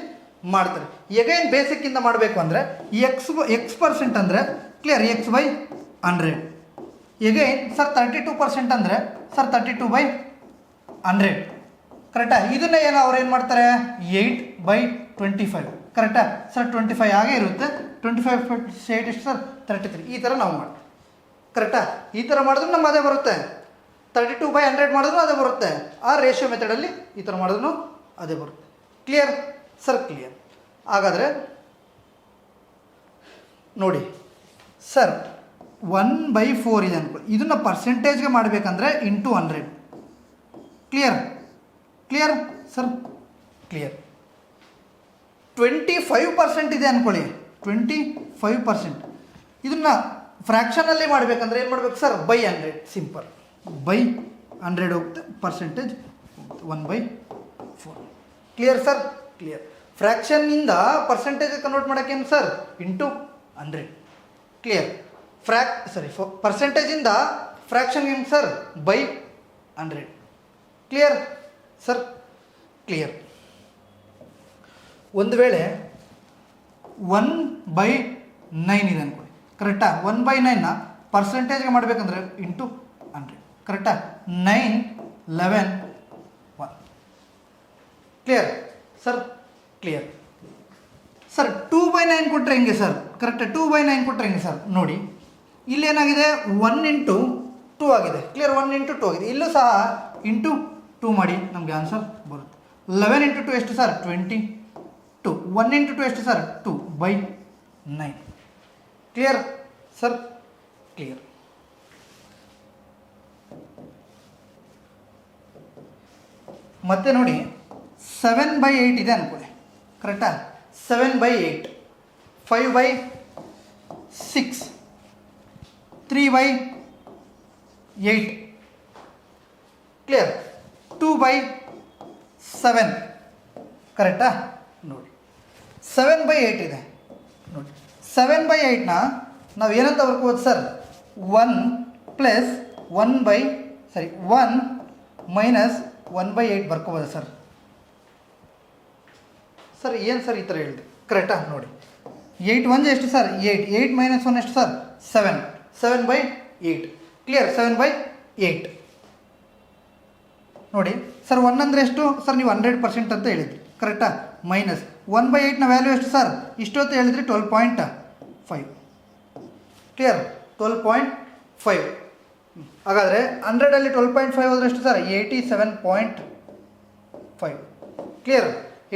ಮಾಡ್ತಾರೆ ಎಗೈನ್ ಬೇಸಿಕ್ಕಿಂದ ಮಾಡಬೇಕು ಅಂದರೆ X% ಅಂದರೆ ಕ್ಲಿಯರ್ X/100 ಎಗೈನ್ ಸರ್ 32% ಅಂದರೆ ಸರ್ 32/100 ಕರೆಕ್ಟಾ ಇದನ್ನೇ ಏನು ಅವ್ರು ಏನು ಮಾಡ್ತಾರೆ 8/25 ಕರೆಕ್ಟಾ ಸರ್ 25 ಹಾಗೆ ಇರುತ್ತೆ 25 ಎಷ್ಟು ಸರ್ 33 ಈ ಥರ ನಾವು ಮಾಡ್ತೀವಿ ಕರೆಕ್ಟಾ ಈ ಥರ ಮಾಡಿದ್ರು ನಮ್ಗೆ ಅದೇ ಬರುತ್ತೆ 32/100 ಮಾಡಿದ್ರು ಅದೇ ಬರುತ್ತೆ ಆ ರೇಷಿಯೋ ಮೆಥಡಲ್ಲಿ ಈ ಥರ ಮಾಡಿದ್ರು ಅದೇ ಬರುತ್ತೆ ಕ್ಲಿಯರ್ ಸರ್ ಕ್ಲಿಯರ್ ಹಾಗಾದರೆ ನೋಡಿ ಸರ್ 1/4 ಇದೆ ಅನ್ಕೊಳ್ಳಿ ಇದನ್ನು ಪರ್ಸೆಂಟೇಜ್ಗೆ ಮಾಡಬೇಕಂದ್ರೆ ಇಂಟು 100 ಕ್ಲಿಯರ್ ಸರ್ ಕ್ಲಿಯರ್ 25% ಇದೆ ಅಂದ್ಕೊಳ್ಳಿ 25% ಇದನ್ನು ಫ್ರ್ಯಾಕ್ಷನಲ್ಲಿ ಮಾಡಬೇಕಂದ್ರೆ ಏನು ಮಾಡಬೇಕು ಸರ್ /100 ಸಿಂಪಲ್ /100 ಹೋಗುತ್ತೆ ಪರ್ಸೆಂಟೇಜ್ 1/4 ಕ್ಲಿಯರ್ ಸರ್ ಕ್ಲಿಯರ್ ಫ್ರ್ಯಾಕ್ಷನ್ನಿಂದ ಪರ್ಸೆಂಟೇಜ್ ಕನ್ವರ್ಟ್ ಮಾಡೋಕ್ಕೇನು ಸರ್ ಇಂಟು 100 ಕ್ಲಿಯರ್ ಪರ್ಸೆಂಟೇಜಿಂದ ಫ್ರ್ಯಾಕ್ಷನ್ ಏನು ಸರ್ /100 ಕ್ಲಿಯರ್ ಸರ್ ಕ್ಲಿಯರ್ ಒಂದು ವೇಳೆ 1/9 ಇದೆ ಅಂದ್ಕೊಳ್ಳಿ ಕರೆಕ್ಟಾ 1/9ನ ಪರ್ಸೆಂಟೇಜ್ಗೆ ಮಾಡಬೇಕಂದ್ರೆ ಇಂಟು 100 ಕರೆಕ್ಟಾ 9 11 1 ಕ್ಲಿಯರ್ ಸರ್ ಕ್ಲಿಯರ್ ಸರ್ 2/9 ಕೊಟ್ಟರೆ ಹೆಂಗೆ ಸರ್ ಕರೆಕ್ಟಾ 2/9 ಕೊಟ್ಟರೆ ಹೆಂಗೆ ಸರ್ ನೋಡಿ ಇಲ್ಲಿ ಏನಾಗಿದೆ 1 ಇಂಟು 2 ಆಗಿದೆ ಕ್ಲಿಯರ್ 1 ಇಂಟು 2 ಆಗಿದೆ ಇಲ್ಲೂ ಸಹ ಇಂಟು 2 ಮಾಡಿ ನಮಗೆ ಆನ್ಸರ್ ಬರುತ್ತೆ 11 ಇಂಟು 2 ಎಷ್ಟು ಸರ್ 22 1 ಇಂಟು 2 ಎಷ್ಟು ಸರ್ 2/9 ಕ್ಲಿಯರ್ ಸರ್ ಕ್ಲಿಯರ್ ಮತ್ತೆ ನೋಡಿ 7/8 ಇದೆ ಅನ್ಕೊಳ್ಳಿ ಕರೆಕ್ಟಾ 7/8 5/6 3/8 ಕ್ಲಿಯರ್ 2/7 ಕರೆಕ್ಟಾ ನೋಡಿ 7/8 ಇದೆ ನೋಡಿ 7/8ನ ನಾವು ಏನಂತ ಬರ್ಕೋಬೋದು ಸರ್ 1 ಪ್ಲಸ್ 1 ಮೈನಸ್ 1/8 ಬರ್ಕೋಬೋದು ಸರ್ ಸರ್ ಏನು ಸರ್ ಈ ಥರ ಹೇಳಿದೆ ಕರೆಕ್ಟಾ ನೋಡಿ 8 1 ಎಷ್ಟು ಸರ್ 8 ಮೈನಸ್ 1 ಎಷ್ಟು ಸರ್ 7/8 ಕ್ಲಿಯರ್ 7/8 ನೋಡಿ ಸರ್ 1 ಅಂದರೆ ಎಷ್ಟು ಸರ್ ನೀವು 100% ಅಂತ ಹೇಳಿದ್ರಿ ಕರೆಕ್ಟಾ ಮೈನಸ್ 1/8ನ ವ್ಯಾಲ್ಯೂ ಎಷ್ಟು ಸರ್ ಇಷ್ಟೊತ್ತು ಹೇಳಿದ್ರಿ 12.5 ಕ್ಲಿಯರ್ 12.5 ಹಾಗಾದರೆ 100ಅಲ್ಲಿ 12.5 ಹೋದರೆ ಎಷ್ಟು ಸರ್ 87.5 ಕ್ಲಿಯರ್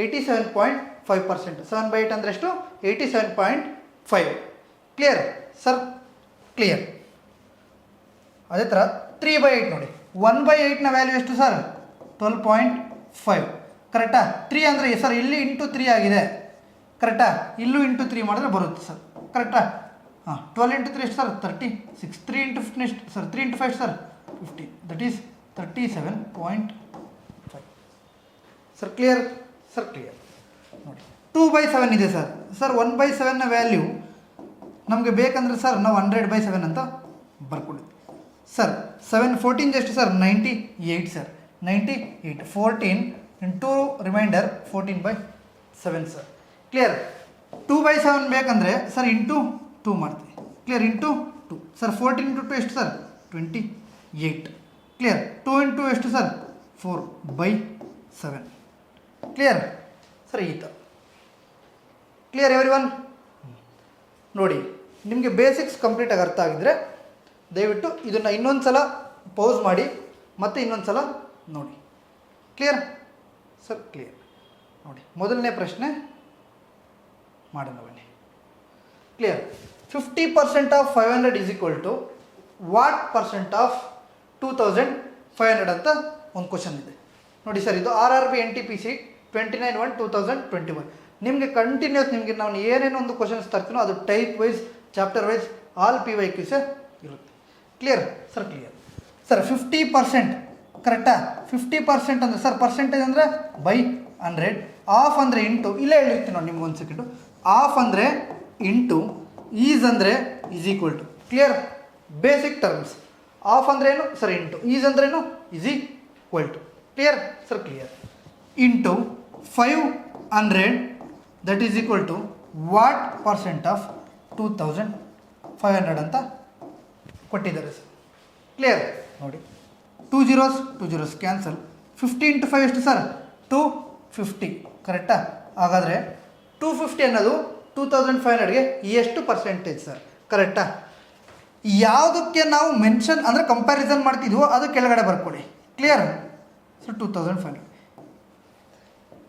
87.5% 7/8 ಅಂದರೆ ಎಷ್ಟು 87.5 ಕ್ಲಿಯರ್ ಸರ್ ಕ್ಲಿಯರ್ ಅದೇ ಥರ 3/8 ನೋಡಿ 1/8ನ ವ್ಯಾಲ್ಯೂ ಎಷ್ಟು ಸರ್ 12.5 ಕರೆಕ್ಟಾ? 3 ಅಂದರೆ ಸರ್ ಇಲ್ಲಿ ಇಂಟು 3 ಆಗಿದೆ, ಕರೆಕ್ಟಾ? ಇಲ್ಲೂ ಇಂಟು 3 ಮಾಡಿದ್ರೆ ಬರುತ್ತೆ ಸರ್, ಕರೆಕ್ಟಾ? ಹಾಂ, 12 ಇಂಟು 3 ಎಷ್ಟು ಸರ್? 36. 3 ಇಂಟು 15 ಎಷ್ಟು sir? 3 into 5 sir 50, that is 37.5. Sir clear? Sir clear. ನೋಡಿ 2/7 ಇದೆ ಸರ್. ಸರ್ 1/7ನ ವ್ಯಾಲ್ಯೂ ನಮಗೆ ಬೇಕಂದ್ರೆ ಸರ್ ನಾವು 100/7 ಅಂತ ಬರ್ಕೊಂಡಿದ್ವಿ ಸರ್. 14 ಎಷ್ಟು sir? 98 sir, 98. 14 into remainder 14/7 sir. Clear? 2/7 ಬೇಕಂದರೆ ಸರ್ ಇಂಟು 2 ಮಾಡ್ತೀವಿ. ಕ್ಲಿಯರ್? Into 2 sir. 14 ಇಂಟು 2 ಎಷ್ಟು ಸರ್? 28. ಕ್ಲಿಯರ್? 2 ಇಂಟು ಎಷ್ಟು ಸರ್? 4/7. Clear sir? ಈ ಥರ. Clear every one? ನೋಡಿ, ನಿಮಗೆ ಬೇಸಿಕ್ಸ್ ಕಂಪ್ಲೀಟಾಗಿ ಅರ್ಥ ಆಗಿದ್ದರೆ ದಯವಿಟ್ಟು ಇದನ್ನು ಇನ್ನೊಂದು ಸಲ ಪೌಸ್ ಮಾಡಿ ಮತ್ತೆ ಇನ್ನೊಂದು ಸಲ ನೋಡಿ. Clear sir? ಕ್ಲಿಯರ್. ನೋಡಿ, ಮೊದಲನೇ ಪ್ರಶ್ನೆ ಮಾಡೋಣ ಬನ್ನಿ. Clear? 50% of 500 is equal to what percent of 2500 ಅಂತ ಒಂದು ಕ್ವಶನ್ ಇದೆ. ನೋಡಿ ಸರ್, ಇದು RRB NTPC 29/1/2021. ನಿಮಗೆ ಕಂಟಿನ್ಯೂಸ್ ನಿಮಗೆ ನಾವು ಏನೇನೋ ಒಂದು ಕ್ವಶನ್ಸ್ ತರ್ತೀನೋ ಅದು type wise, chapter wise, all PYQs ಇರುತ್ತೆ. Clear sir? Clear sir. 50% ಕರೆಕ್ಟಾ? 50% ಅಂದರೆ ಸರ್ ಪರ್ಸೆಂಟೇಜ್ ಅಂದರೆ ಬೈ 100, ಆಫ್ ಅಂದರೆ ಇಂಟು, ಇಲ್ಲೇ ಹೇಳಿರ್ತೀನಿ ನೋಡಿ ನಿಮ್ಗೆ ಒಂದು ಸೆಕೆಂಡು. ಆಫ್ ಅಂದರೆ ಇಂಟು, ಈಸ್ ಅಂದರೆ is equal to. Clear? Basic terms. Of ಅಂದ್ರೇನು ಸರ್? ಇಂಟು. ಈಸ್ ಅಂದ್ರೇನು? Is equal to. Clear sir? Clear. Into 500 that is equal to what percent of 2500 ಅಂತ ಕೊಟ್ಟಿದ್ದಾರೆ ಸರ್. ಕ್ಲಿಯರ್? ನೋಡಿ, 2 zeros ಕ್ಯಾನ್ಸಲ್. 50 ಇಂಟು 5 ಎಷ್ಟು ಸರ್? 250. ಕರೆಕ್ಟಾ? ಹಾಗಾದರೆ 250 ಅನ್ನೋದು 2500ಗೆ ಎಷ್ಟು ಪರ್ಸೆಂಟೇಜ್ ಸರ್? ಕರೆಕ್ಟಾ? ಯಾವುದಕ್ಕೆ ನಾವು ಮೆನ್ಷನ್ ಅಂದರೆ ಕಂಪ್ಯಾರಿಸನ್ ಮಾಡ್ತಿದ್ವೋ ಅದು ಕೆಳಗಡೆ ಬರ್ಕೊಡಿ. ಕ್ಲಿಯರ್? ಸೊ 2500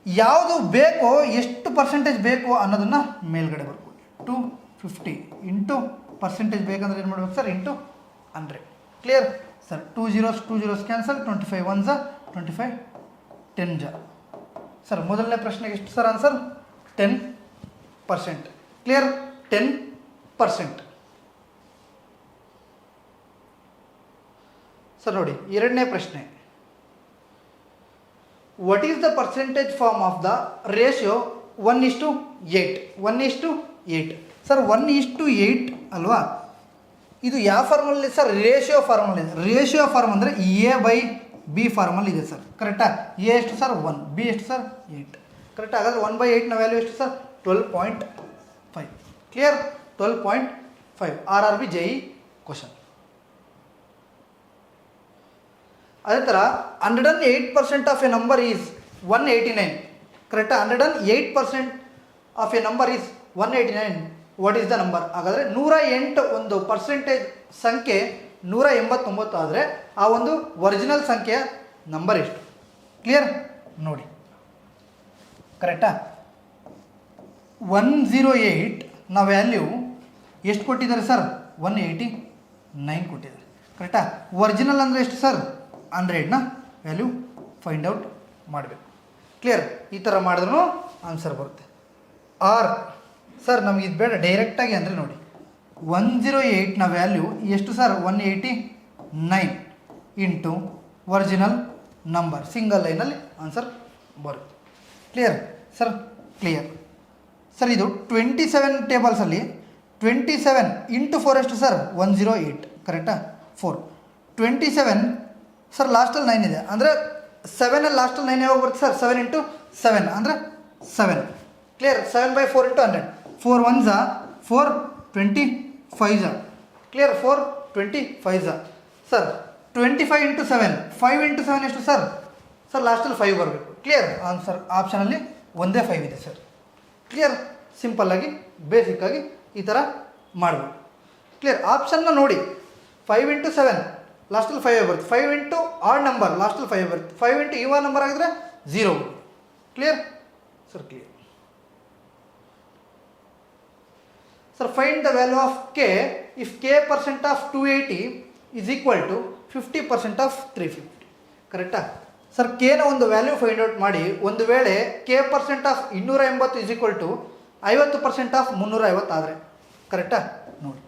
ಯಾವುದು ಬೇಕೋ, ಎಷ್ಟು ಪರ್ಸೆಂಟೇಜ್ ಬೇಕೋ ಅನ್ನೋದನ್ನು ಮೇಲ್ಗಡೆ ಬರ್ಕೊಡಿ. 250 ಇಂಟು ಪರ್ಸೆಂಟೇಜ್ ಬೇಕಂದ್ರೆ ಏನು ಮಾಡ್ಬೇಕು sir? Into 100. Clear sir? 2 zeros cancel. 25 1 25 10 sir. ಮೊದಲನೇ ಪ್ರಶ್ನೆಗೆ ಎಷ್ಟು ಸರ್ ಆನ್ಸರ್? 10%. ಕ್ಲಿಯರ್? 10%. ಸರ್ ನೋಡಿ, ಎರಡನೇ ಪ್ರಶ್ನೆ. What is the percentage form of the ratio 1:8? 1:8 sir. 1:8 ಅಲ್ವಾ? ಇದು ಯಾವ ಫಾರ್ಮಲ್ಲಿ ಸರ್? ರೇಷಿಯೋ ಫಾರ್ಮಲ್ಲಿ ಇದೆ. ರೇಷಿಯೋ ಫಾರ್ಮ್ ಅಂದರೆ A/B ಫಾರ್ಮಲ್ಲಿ ಇದೆ ಸರ್. ಕರೆಕ್ಟಾ? A ಎಷ್ಟು ಸರ್? 1, B ಎಷ್ಟು ಸರ್? 8. ಕರೆಕ್ಟಾ? ಹಾಗಾದರೆ 1/8ನ ವ್ಯಾಲ್ಯೂ ಎಷ್ಟು sir? 12.5. Clear? 12.5 RRB JE question. ಅದೇ ಥರ 108% ಆಫ್ ಎ ನಂಬರ್ ಈಸ್ 189. ಕರೆಕ್ಟಾ? 108% of a number is 189. What is the number? ಹಾಗಾದರೆ 108 ಒಂದು ಪರ್ಸೆಂಟೇಜ್ ಸಂಖ್ಯೆ 189 ಆದರೆ ಆ ಒಂದು ಒರಿಜಿನಲ್ ಸಂಖ್ಯೆಯ ನಂಬರ್ ಎಷ್ಟು? ಕ್ಲಿಯರ್? ನೋಡಿ, ಕರೆಕ್ಟಾ? 108ನ ವ್ಯಾಲ್ಯೂ ಎಷ್ಟು ಕೊಟ್ಟಿದ್ದಾರೆ ಸರ್? 189 ಕೊಟ್ಟಿದ್ದಾರೆ. ಕರೆಕ್ಟಾ? ಒರಿಜಿನಲ್ ಅಂದರೆ ಎಷ್ಟು ಸರ್? 100ನ ವ್ಯಾಲ್ಯೂ ಫೈಂಡ್ ಔಟ್ ಮಾಡಬೇಕು. ಕ್ಲಿಯರ್? ಈ ಥರ ಮಾಡಿದ್ರೂ ಆನ್ಸರ್ ಬರುತ್ತೆ. ಆರ್ ಸರ್ ನಮಗೆ ಇದು ಬೇಡ, ಡೈರೆಕ್ಟಾಗಿ ಅಂದರೆ ನೋಡಿ 108ನ ವ್ಯಾಲ್ಯೂ ಎಷ್ಟು sir? 189 into original number, single ಲೈನಲ್ಲಿ ಆನ್ಸರ್ ಬರುತ್ತೆ. Clear sir? Clear sir. ಇದು 27 ಟೇಬಲ್ಸಲ್ಲಿ 27 ಇಂಟು 4 ಎಷ್ಟು ಸರ್? 108. ಕರೆಕ್ಟಾ? 4. 27 ಸರ್ ಲಾಸ್ಟಲ್ಲಿ 9 ಇದೆ ಅಂದರೆ 7ಅಲ್ಲಿ ಲಾಸ್ಟಲ್ಲಿ 9 ಯಾವಾಗ ಬರುತ್ತೆ ಸರ್? 7 ಇಂಟು 7 ಅಂದರೆ 7. Clear? 7/4 into 100. 4 1s 4 25s. Clear? 4 25s sir. 25 into 7, 5 into 7 ಎಷ್ಟು ಸರ್? ಸರ್ ಲಾಸ್ಟಲ್ಲಿ 5 ಬರಬೇಕು. ಕ್ಲಿಯರ್? ಆನ್ಸರ್ ಆಪ್ಷನಲ್ಲಿ ಒಂದೇ 5 ಇದೆ ಸರ್. ಕ್ಲಿಯರ್? ಸಿಂಪಲ್ಲಾಗಿ ಬೇಸಿಕ್ಕಾಗಿ ಈ ಥರ ಮಾಡ್ಬೋದು. ಕ್ಲಿಯರ್? ಆಪ್ಷನ್ನ ನೋಡಿ, 5 ಇಂಟು 7 ಲಾಸ್ಟಲ್ಲಿ 5 ಬರುತ್ತೆ. 5 ಇಂಟು ಆಡ್ ನಂಬರ್ ಲಾಸ್ಟಲ್ಲಿ 5 ಬರುತ್ತೆ. 5 ಇಂಟು ಈವನ್ ನಂಬರ್ ಆಗಿದ್ರೆ 0. Clear sir? Clear sir. Find the value of K if K% of 280 is equal to 50% of 350. ಕರೆಕ್ಟಾ? ಸರ್ ಕೆನ ಒಂದು ವ್ಯಾಲ್ಯೂ ಫೈಂಡ್ ಔಟ್ ಮಾಡಿ. ಒಂದು ವೇಳೆ K% of 280 is equal to 50% of 350 ಆದರೆ ಕರೆಕ್ಟಾ? ನೋಡಿ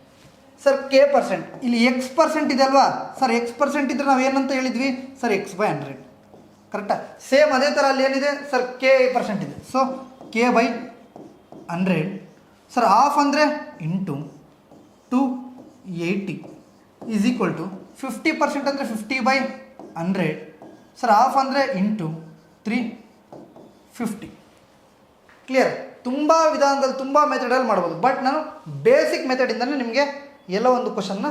ಸರ್ K%, ಇಲ್ಲಿ X% ಇದೆ ಅಲ್ವಾ ಸರ್, X% ಇದ್ರೆ ನಾವು ಏನಂತ ಹೇಳಿದ್ವಿ ಸರ್, X/100 ಕರೆಕ್ಟಾ? ಸೇಮ್ ಅದೇ ಥರ ಅಲ್ಲಿ ಏನಿದೆ ಸರ್, K% ಇದೆ. ಸೊ K/100 ಸರ್ ಹಾಫ್ ಅಂದರೆ ಇಂಟು 280 ಈಸ್ ಈಕ್ವಲ್ ಟು 50% ಅಂದರೆ 50/100 ಸರ್, ಹಾಫ್ ಅಂದರೆ ಇಂಟು 350. ಕ್ಲಿಯರ್? ತುಂಬ ವಿಧಾನದಲ್ಲಿ ತುಂಬ ಮೆಥಡಲ್ಲಿ ಮಾಡ್ಬೋದು, ಬಟ್ ನಾನು ಬೇಸಿಕ್ ಮೆಥಡಿಂದಲೇ ನಿಮಗೆ ಎಲ್ಲ ಒಂದು ಕ್ವಶನ್ನ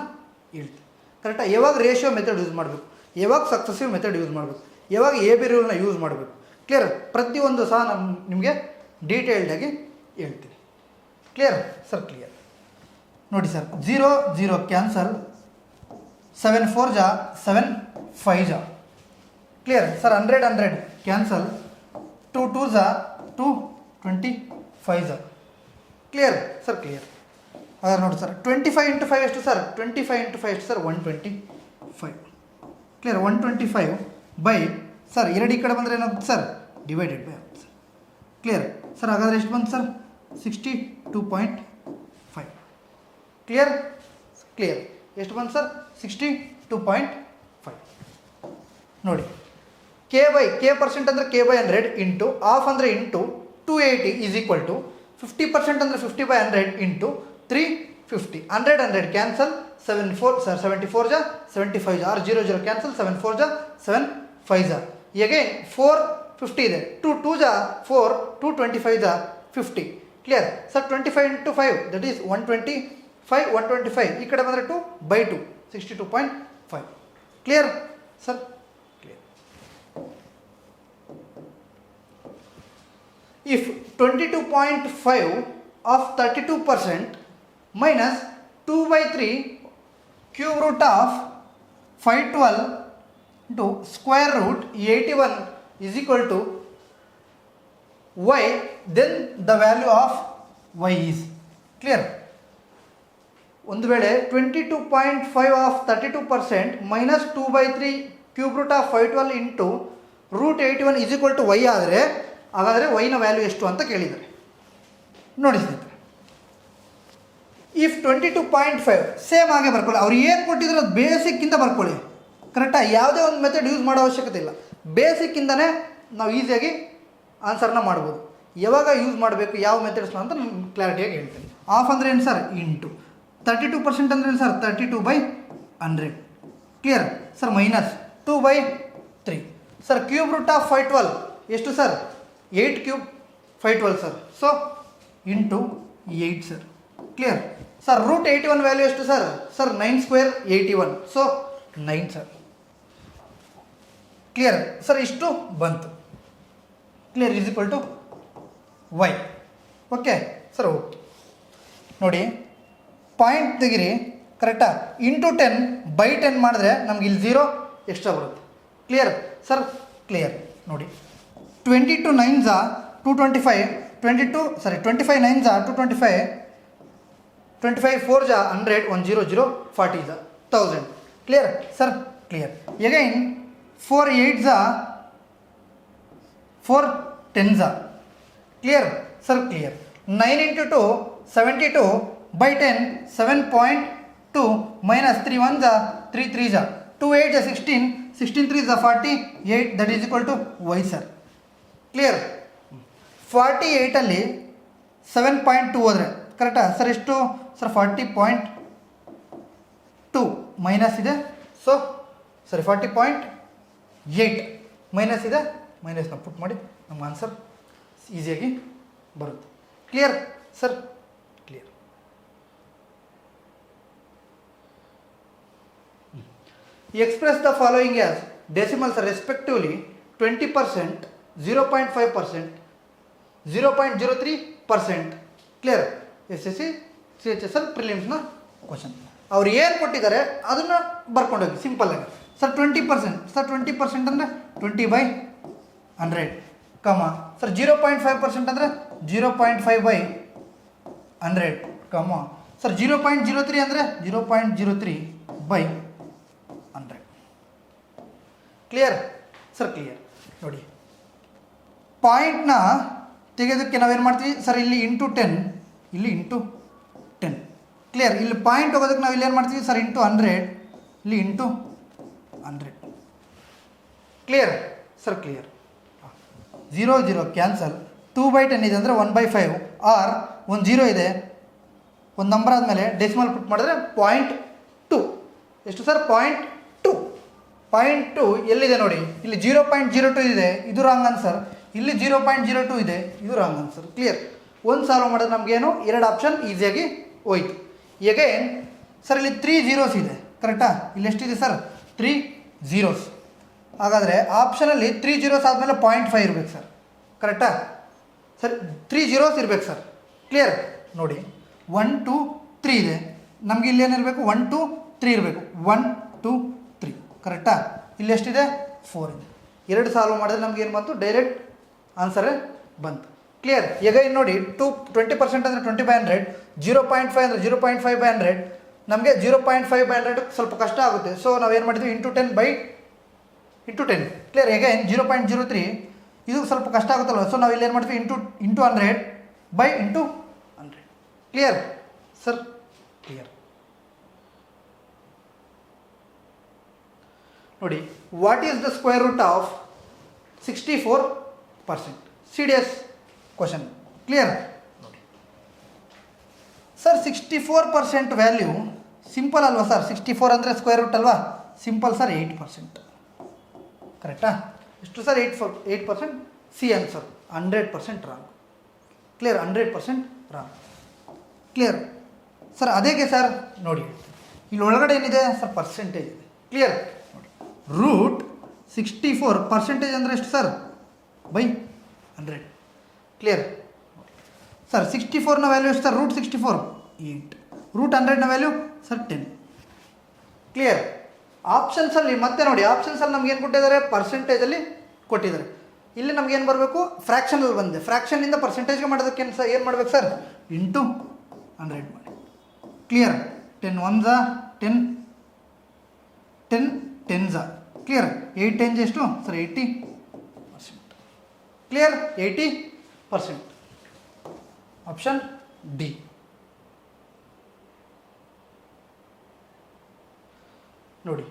ಹೇಳ್ತೀನಿ ಕರೆಕ್ಟಾ? ಯಾವಾಗ ರೇಷಿಯೋ ಮೆಥಡ್ ಯೂಸ್ ಮಾಡಬೇಕು, ಯಾವಾಗ ಸಕ್ಸಸಿವ್ ಮೆಥಡ್ ಯೂಸ್ ಮಾಡಬೇಕು, ಯಾವಾಗ AB ರೂಲ್ನ ಯೂಸ್ ಮಾಡಬೇಕು, ಕ್ಲಿಯರ್? ಪ್ರತಿಯೊಂದು ಸಹ ನಾನು ನಿಮಗೆ ಡೀಟೇಲ್ಡಾಗಿ ಹೇಳ್ತೀನಿ. Clear sir? ಕ್ಲಿಯರ್. ನೋಡಿ ಸರ್, 0 0 ಕ್ಯಾನ್ಸಲ್, 7 4 ಜಾ 7 5 ಜಾ. Clear sir? 100 100 ಕ್ಯಾನ್ಸಲ್, 2 2 ಜಾ 2 25 ಜಾ. Clear sir? ಕ್ಲಿಯರ್. ಹಾಗಾದ್ರೆ ನೋಡಿ ಸರ್, 25 ಇಂಟು 5 ಎಷ್ಟು ಸರ್? 25 ಇಂಟು 5 ಎಷ್ಟು ಸರ್? 125. ಕ್ಲಿಯರ್? 125 ಬೈ ಸರ್, ಎರಡು ಈ ಕಡೆ ಬಂದರೆ ಏನಾಗುತ್ತೆ ಸರ್? ಡಿವೈಡೆಡ್ ಬೈ ಆಗುತ್ತೆ ಸರ್. Clear sir? ಹಾಗಾದರೆ ಎಷ್ಟು ಬಂತು ಸರ್? 62.5. ಕ್ಲಿಯರ್? ಕ್ಲಿಯರ್. ಎಷ್ಟು ಬಂತು ಸರ್? 62.5. ನೋಡಿ, K% ಅಂದರೆ K/100 ಇಂಟು ಹಾಫ್ ಅಂದರೆ ಇಂಟು 280 ಈಸ್ ಈಕ್ವಲ್ ಟು 50% ಅಂದರೆ 50/100 ಇಂಟು 350. 100 100 ಕ್ಯಾನ್ಸಲ್, 7 4 ಸರ್ 74 ಜಾ 75 ಜಾ, 0 0 ಕ್ಯಾನ್ಸಲ್, 7 4 ಜಾ 7 5 ಜಾ. ಅಗೈನ್ 450 ಇದೆ, 2 2 ಜಾ 4, 225 ಜಾ 50. Clear sir? 25 into 5 that is 125, 125 ಈ ಕಡೆ ಬಂದರೆ 2/2, 62.5. Clear sir? Clear. If 22.5 of 32% minus 2/3 cube root of 512 into square root 81 is equal to y, then the value of y is. Clear? ಒಂದು ವೇಳೆ 22.5 of 32% minus 2/3 cube root of 512 into root 81 is equal to y ಆದರೆ, ಹಾಗಾದರೆ ವೈನ ವ್ಯಾಲ್ಯೂ ಎಷ್ಟು ಅಂತ ಕೇಳಿದ್ದಾರೆ. ನೋಡಿ ಸ್ನೇಹಿತರೆ, ಇಫ್ 22.5 ಸೇಮ್ ಹಾಗೆ ಬರ್ಕೊಳ್ಳಿ. ಅವ್ರು ಏನು ಕೊಟ್ಟಿದ್ರು ಅದು ಬೇಸಿಕ್ಕಿಂದ ಬರ್ಕೊಳ್ಳಿ ಕರೆಕ್ಟಾ? ಯಾವುದೇ ಒಂದು ಮೆಥಡ್ ಯೂಸ್ ಮಾಡೋ ಅವಶ್ಯಕತೆ ಇಲ್ಲ, ಬೇಸಿಕ್ಕಿಂದನೇ ನಾವು ಈಸಿಯಾಗಿ ಆನ್ಸರ್ನ ಮಾಡ್ಬೋದು. ಯಾವಾಗ ಯೂಸ್ ಮಾಡಬೇಕು, ಯಾವ ಮೆಥಡ್ಸ್ನ ಅಂತ ನಾನು ಕ್ಲಾರಿಟಿಯಾಗಿ ಹೇಳ್ತೀನಿ. ಹಾಫ್ ಅಂದರೆ ಏನು ಸರ್? ಇಂಟು 32% ಅಂದರೆ ಏನು sir? 32/100. Clear sir? Minus 2/3 sir. Cube root of 512 ಎಷ್ಟು sir? 8 cube 512 sir. So into 8 sir. Clear sir? Root 81 value ಎಷ್ಟು sir? Sir 9 square 81, so 9 sir. Clear sir? ಇಷ್ಟು ಬಂತು. Clear is equal to y. Okay sir? Okay. ನೋಡಿ, ಪಾಯಿಂಟ್ ತೆಗಿರಿ ಕರೆಕ್ಟಾ? ಇಂಟು 10/10 ಮಾಡಿದ್ರೆ ನಮ್ಗೆ ಇಲ್ಲಿ 0 ಎಕ್ಸ್ಟ್ರಾ ಬರುತ್ತೆ. Clear sir? ಕ್ಲಿಯರ್. ನೋಡಿ, 22 9 ಜಾ 225, 25 9 ಜಾ 225, 25 4 ಜಾ 100, 100 0 40 ಜಾ 1000. Clear sir? ಕ್ಲಿಯರ್. ಅಗೈನ್ 4 8 ಜಾ 4 10 ಜಾ. Clear sir? Clear. 9 into 2 72/10, 7.2 minus 3 1 ಜಾ 3 3 ಜಾ 2 8 ಜಾ 16, 16 3 ಜಾ 48, that is equal to y sir. Clear? 48ಅಲ್ಲಿ 7.2 ಹೋದರೆ ಕರೆಕ್ಟಾ ಸರ್? ಎಷ್ಟು ಸರ್? 40.2 ಮೈನಸ್ ಇದೆ, ಸೊ ಸರಿ 40.8 ಮೈನಸ್ ಇದೆ, ಮೈನಸ್ನ ಪುಟ್ ಮಾಡಿ ನಮ್ಮ ಆನ್ಸರ್ ಈಸಿಯಾಗಿ ಬರುತ್ತೆ. Clear sir? Clear. Express the following as decimals respectively 20%, 0.5%, 0.03%. Clear? SSC CHSL ಪ್ರಿಲಿಮ್ಸ್ನ ಕ್ವಶನ್. ಅವ್ರು ಏನು ಕೊಟ್ಟಿದ್ದಾರೆ ಅದನ್ನು ಬರ್ಕೊಂಡೋಗಿ ಸಿಂಪಲ್ಲಾಗಿ. ಸರ್ 20% ಸರ್ 20% ಅಂದರೆ 20/100 ಕಮ ಸರ್ 0.5% ಅಂದರೆ 0.5/100 ಕಮ ಸರ್ 0.03 ಅಂದರೆ 0.03/100. Clear sir clear. ನೋಡಿ ಪಾಯಿಂಟ್ನ ತೆಗೆಯೋದಕ್ಕೆ ನಾವೇನು ಮಾಡ್ತೀವಿ ಸರ್, ಇಲ್ಲಿ ಇಂಟು 10, ಇಲ್ಲಿ ಇಂಟು 10. ಕ್ಲಿಯರ್. ಇಲ್ಲಿ ಪಾಯಿಂಟ್ ಹೋಗೋದಕ್ಕೆ ನಾವು ಇಲ್ಲಿ ಏನು ಮಾಡ್ತೀವಿ ಸರ್, ಇಂಟು 100, ಇಲ್ಲಿ into 100. Clear sir clear. 0 0 cancel. 2/10 ಇದೆ ಅಂದರೆ 1/5 ಆರ್ ಒಂದು 0 ಇದೆ, ಒಂದು ನಂಬರ್ ಆದಮೇಲೆ ಡೆಸಿಮಲ್ ಪುಟ್ ಮಾಡಿದ್ರೆ 0.2. ಎಷ್ಟು ಸರ್, 0.2. 0.2 ಎಲ್ಲಿದೆ ನೋಡಿ, ಇಲ್ಲಿ 0.02 ಇದೆ, ಇದು ರಾಂಗ್ ಆನ್ಸರ್. ಇಲ್ಲಿ 0.02 ಇದೆ, ಇದು ರಾಂಗ್ ಆನ್ಸರ್. ಕ್ಲಿಯರ್. ಒಂದು ಸಾಲ್ವ್ ಮಾಡಿದ್ರೆ ನಮಗೇನು 2 ಆಪ್ಷನ್ ಈಸಿಯಾಗಿ ಹೋಯ್ತು. ಎಗೇನ್ ಸರ್ ಇಲ್ಲಿ 3 zeros ಇದೆ, ಕರೆಕ್ಟಾ? ಇಲ್ಲಿ ಎಷ್ಟಿದೆ ಸರ್, 3 zeros. ಹಾಗಾದರೆ ಆಪ್ಷನಲ್ಲಿ 3 zeros ಆದಮೇಲೆ 0.5 ಇರಬೇಕು ಸರ್, ಕರೆಕ್ಟಾ? ಸರ್ 3 zeros ಇರಬೇಕು ಸರ್. ಕ್ಲಿಯರ್. ನೋಡಿ 1 2 3 ಇದೆ, ನಮಗೆ ಇಲ್ಲಿ ಏನಿರಬೇಕು 1 2 3 ಇರಬೇಕು. 1 2 3 ಕರೆಕ್ಟಾ? ಇಲ್ಲಿ ಎಷ್ಟಿದೆ 4 ಇದೆ. 2 ಸಾಲ್ವ್ ಮಾಡಿದ್ರೆ ನಮ್ಗೆ ಏನು ಬಂತು, ಡೈರೆಕ್ಟ್ ಆನ್ಸರೇ ಬಂತು. ಕ್ಲಿಯರ್. ಈಗ ಇನ್ನು ನೋಡಿ 20% ಅಂದರೆ 20/100, 0.5 ಅಂದರೆ 0.5/100. ನಮಗೆ 0.5/100 ಸ್ವಲ್ಪ ಕಷ್ಟ ಆಗುತ್ತೆ. ಸೊ ನಾವೇನು ಮಾಡಿದ್ವಿ, ಇಂಟು 10. ಕ್ಲಿಯರ್. ಈಗ 0.03 ಇದು ಸ್ವಲ್ಪ ಕಷ್ಟ ಆಗುತ್ತಲ್ವ. ಸೊ ನಾವು ಇಲ್ಲಿ ಏನು ಮಾಡ್ತೀವಿ, ಇಂಟು 100/100. Clear sir clear. ನೋಡಿ what is the square root of 64%? CDS question. Clear. ನೋಡಿ ಸರ್ 64% ವ್ಯಾಲ್ಯೂ ಸಿಂಪಲ್ ಅಲ್ವಾ ಸರ್? 64 ಅಂದರೆ ಸ್ಕ್ವೇರ್ ರೂಟ್ ಅಲ್ವಾ? Simple sir 8%. ಕರೆಕ್ಟಾ? ಎಷ್ಟು sir, 8%. C answer 100% wrong. Clear. 100% wrong. Clear sir. ಅದೇಗೆ ಸರ್ ನೋಡಿ, ಇಲ್ಲಿ ಒಳಗಡೆ ಏನಿದೆ ಸರ್, ಪರ್ಸೆಂಟೇಜ್ ಇದೆ. ಕ್ಲಿಯರ್. ನೋಡಿ ರೂಟ್ 64% ಅಂದರೆ ಎಷ್ಟು ಸರ್, ಬೈ 100. Clear sir. 64ನ ವ್ಯಾಲ್ಯೂ ಎಷ್ಟು ಸರ್, ರೂಟ್ 64 8. ರೂಟ್ 100ನ ವ್ಯಾಲ್ಯೂ ಸರ್ 10. ಕ್ಲಿಯರ್. ಆಪ್ಷನ್ಸಲ್ಲಿ ಮತ್ತೆ ನೋಡಿ, ಆಪ್ಷನ್ಸಲ್ಲಿ ನಮ್ಗೆ ಏನು ಕೊಟ್ಟಿದ್ದಾರೆ, ಪರ್ಸೆಂಟೇಜಲ್ಲಿ ಕೊಟ್ಟಿದ್ದಾರೆ. ಇಲ್ಲಿ ನಮಗೇನು ಬರಬೇಕು, ಫ್ರ್ಯಾಕ್ಷನಲ್ಲಿ ಬಂದಿದೆ. ಫ್ರ್ಯಾಕ್ಷನಿಂದ ಪರ್ಸೆಂಟೇಜ್ಗೆ ಮಾಡೋದಕ್ಕೆ ಏನು ಮಾಡಬೇಕು ಸರ್, ಇಂಟು 100 ಮಾಡಿ. Clear. 10 1s 10, 10 10s. Clear. 8 10s ಎಷ್ಟು ಸರ್, 80%. ಕ್ಲಿಯರ್. 80%. Option D. ನೋಡಿ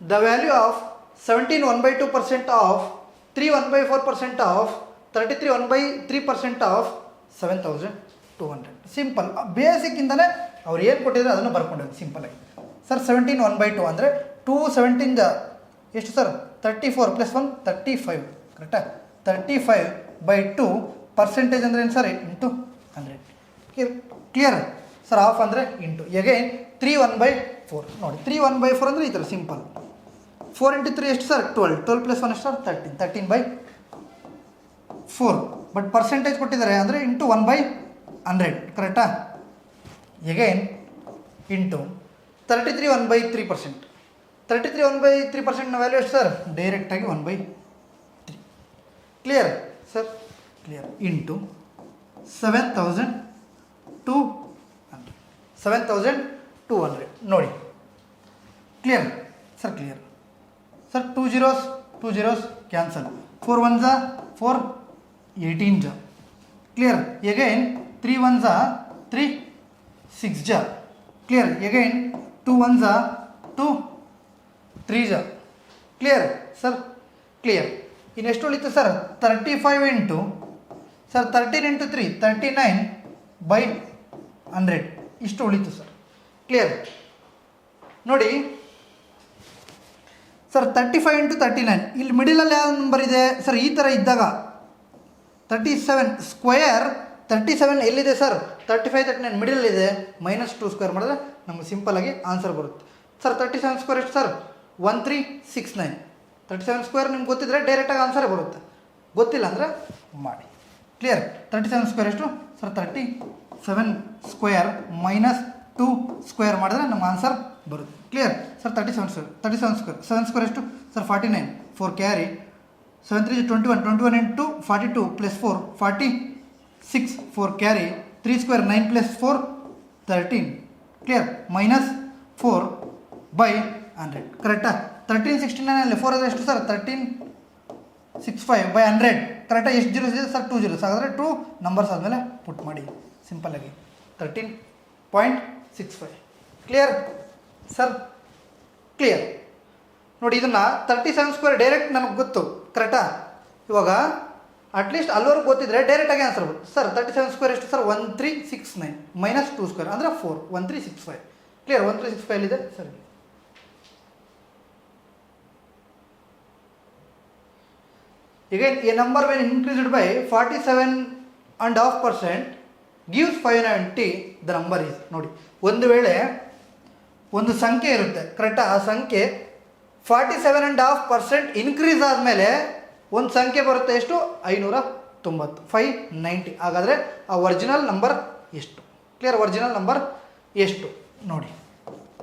the value of 17 1/2% of 3 1/4% of 33 1/3% of 7200. Simple. ಬೇಸಿಕ್ಕಿಂದಲೇ ಅವ್ರು ಏನು ಕೊಟ್ಟಿದ್ದಾರೆ ಅದನ್ನು ಬರ್ಕೊಂಡೋಗಿ ಸಿಂಪಲಾಗಿ. ಸರ್ 17 1/2 ಅಂದರೆ 2 17 ಎಷ್ಟು ಸರ್, 34 + 1 35. ಕರೆಕ್ಟಾ? 35/2 ಪರ್ಸೆಂಟೇಜ್ ಅಂದರೆ ಏನು sir, into 100. Clear sir. Half ಅಂದರೆ ಇಂಟು. ಎಗೈನ್ 3 1/4. ನೋಡಿ 3 1/4 ಅಂದರೆ ಈ ಥರ ಸಿಂಪಲ್. 4 × 3 ಎಷ್ಟು ಸರ್, 12. 12 + 1 ಎಷ್ಟು ಸರ್, 13. 13/4. ಬಟ್ ಪರ್ಸೆಂಟೇಜ್ ಕೊಟ್ಟಿದ್ದಾರೆ ಅಂದರೆ ಇಂಟು 1/100. ಕರೆಕ್ಟಾ? Again into 33 1/3%. 33 1/3%ನ ವ್ಯಾಲ್ಯೂ ಎಷ್ಟು ಸರ್, ಡೈರೆಕ್ಟಾಗಿ 1/3. Clear sir clear. ಇಂಟು 7200. 7200 ನೋಡಿ. Clear sir clear. Sir 2 zeros cancel. 4 1s 4 18s. Clear. Again 3 1s 3 6s. Clear. Again 2 1s 2 3s. Clear sir clear. ಇನ್ನೆಷ್ಟು ಉಳಿತು ಸರ್, 35 ಇಂಟು ಸರ್ 13 × 3 39/100 ಇಷ್ಟು ಉಳಿತು ಸರ್. ಕ್ಲಿಯರ್. ನೋಡಿ ಸರ್ 35 × 39 ಇಲ್ಲಿ ಮಿಡಿಲಲ್ಲಿ ಯಾವ ನಂಬರ್ ಇದೆ ಸರ್, ಈ ಥರ ಇದ್ದಾಗ 37 ಸ್ಕ್ವೇರ್ 37 ಎಲ್ಲಿದೆ ಸರ್, 35 39 ಮಿಡಲ್ ಇದೆ. -2 ಸ್ಕ್ವೇರ್ ಮಾಡಿದ್ರೆ ನಮಗೆ ಸಿಂಪಲಾಗಿ ಆನ್ಸರ್ ಬರುತ್ತೆ ಸರ್. 37 ಸ್ಕ್ವೇರ್ ಎಷ್ಟು ಸರ್, 1369. 37 ಸ್ಕ್ವೇರ್ ನಿಮ್ಗೆ ಗೊತ್ತಿದ್ರೆ ಡೈರೆಕ್ಟಾಗಿ ಆನ್ಸರೇ ಬರುತ್ತೆ, ಗೊತ್ತಿಲ್ಲ ಅಂದರೆ ಮಾಡಿ. ಕ್ಲಿಯರ್. 37 ಸ್ಕ್ವೇರ್ ಎಷ್ಟು ಸರ್, 37 ಸ್ಕ್ವೇರ್ -2 ಸ್ಕ್ವೇರ್ ಮಾಡಿದ್ರೆ ನಮ್ಮ ಆನ್ಸರ್ ಬರುತ್ತೆ. Clear sir. 37 ಸ್ಕ್ವೇರ್ 7 ಸ್ಕ್ವೇರ್ ಎಷ್ಟು sir, 49. 4 carry 7 3 21. 21 × 42 + 4 46. 4 carry 3 square 9 + 4 13. Clear. -4/100. ಕರೆಕ್ಟಾ? 1369 4 ಅಂದರೆ ಎಷ್ಟು ಸರ್, 13 65 ಬೈ 100 ಕರೆಕ್ಟಾಗಿ ಎಷ್ಟು ಜೀರೋಸ್ ಇದೆ ಸರ್? 2 ಜೀರೋಸ್. ಹಾಗಾದರೆ 2 ನಂಬರ್ಸ್ ಆದಮೇಲೆ ಪುಟ್ ಮಾಡಿ ಸಿಂಪಲ್ಲಾಗಿ 13.65. Clear sir? ಕ್ಲಿಯರ್. ನೋಡಿ ಇದನ್ನು 37 ಸ್ಕ್ವೇರ್ ಡೈರೆಕ್ಟ್ ನನಗೆ ಗೊತ್ತು ಕರೆಕ್ಟಾ? ಇವಾಗ ಅಟ್ಲೀಸ್ಟ್ ಅಲ್ಲಿವರೆಗೂ ಗೊತ್ತಿದ್ರೆ ಡೈರೆಕ್ಟಾಗಿ ಆನ್ಸರ್ ಬರ್ಬೋದು. ಸರ್ 37 ಸ್ಕ್ವೇರ್ ಎಷ್ಟು ಸರ್? 1369 ಮೈನಸ್ 2 ಸ್ಕ್ವೇರ್ ಅಂದರೆ 4 1365. ಕ್ಲಿಯರ್? 1365 ಇದೆ ಸರಿ. Again, a number when increased by 47.5% gives 590, the number is. ನೋಡಿ ಒಂದು ವೇಳೆ ಒಂದು ಸಂಖ್ಯೆ ಇರುತ್ತೆ ಕರೆಕ್ಟಾ? ಆ ಸಂಖ್ಯೆ 47.5% ಇನ್ಕ್ರೀಸ್ ಆದಮೇಲೆ ಒಂದು ಸಂಖ್ಯೆ ಬರುತ್ತೆ ಎಷ್ಟು? 590 590. ಹಾಗಾದರೆ ಆ ಒರಿಜಿನಲ್ ನಂಬರ್ ಎಷ್ಟು? ಕ್ಲಿಯರ್? ಒರಿಜಿನಲ್ ನಂಬರ್ ಎಷ್ಟು ನೋಡಿ.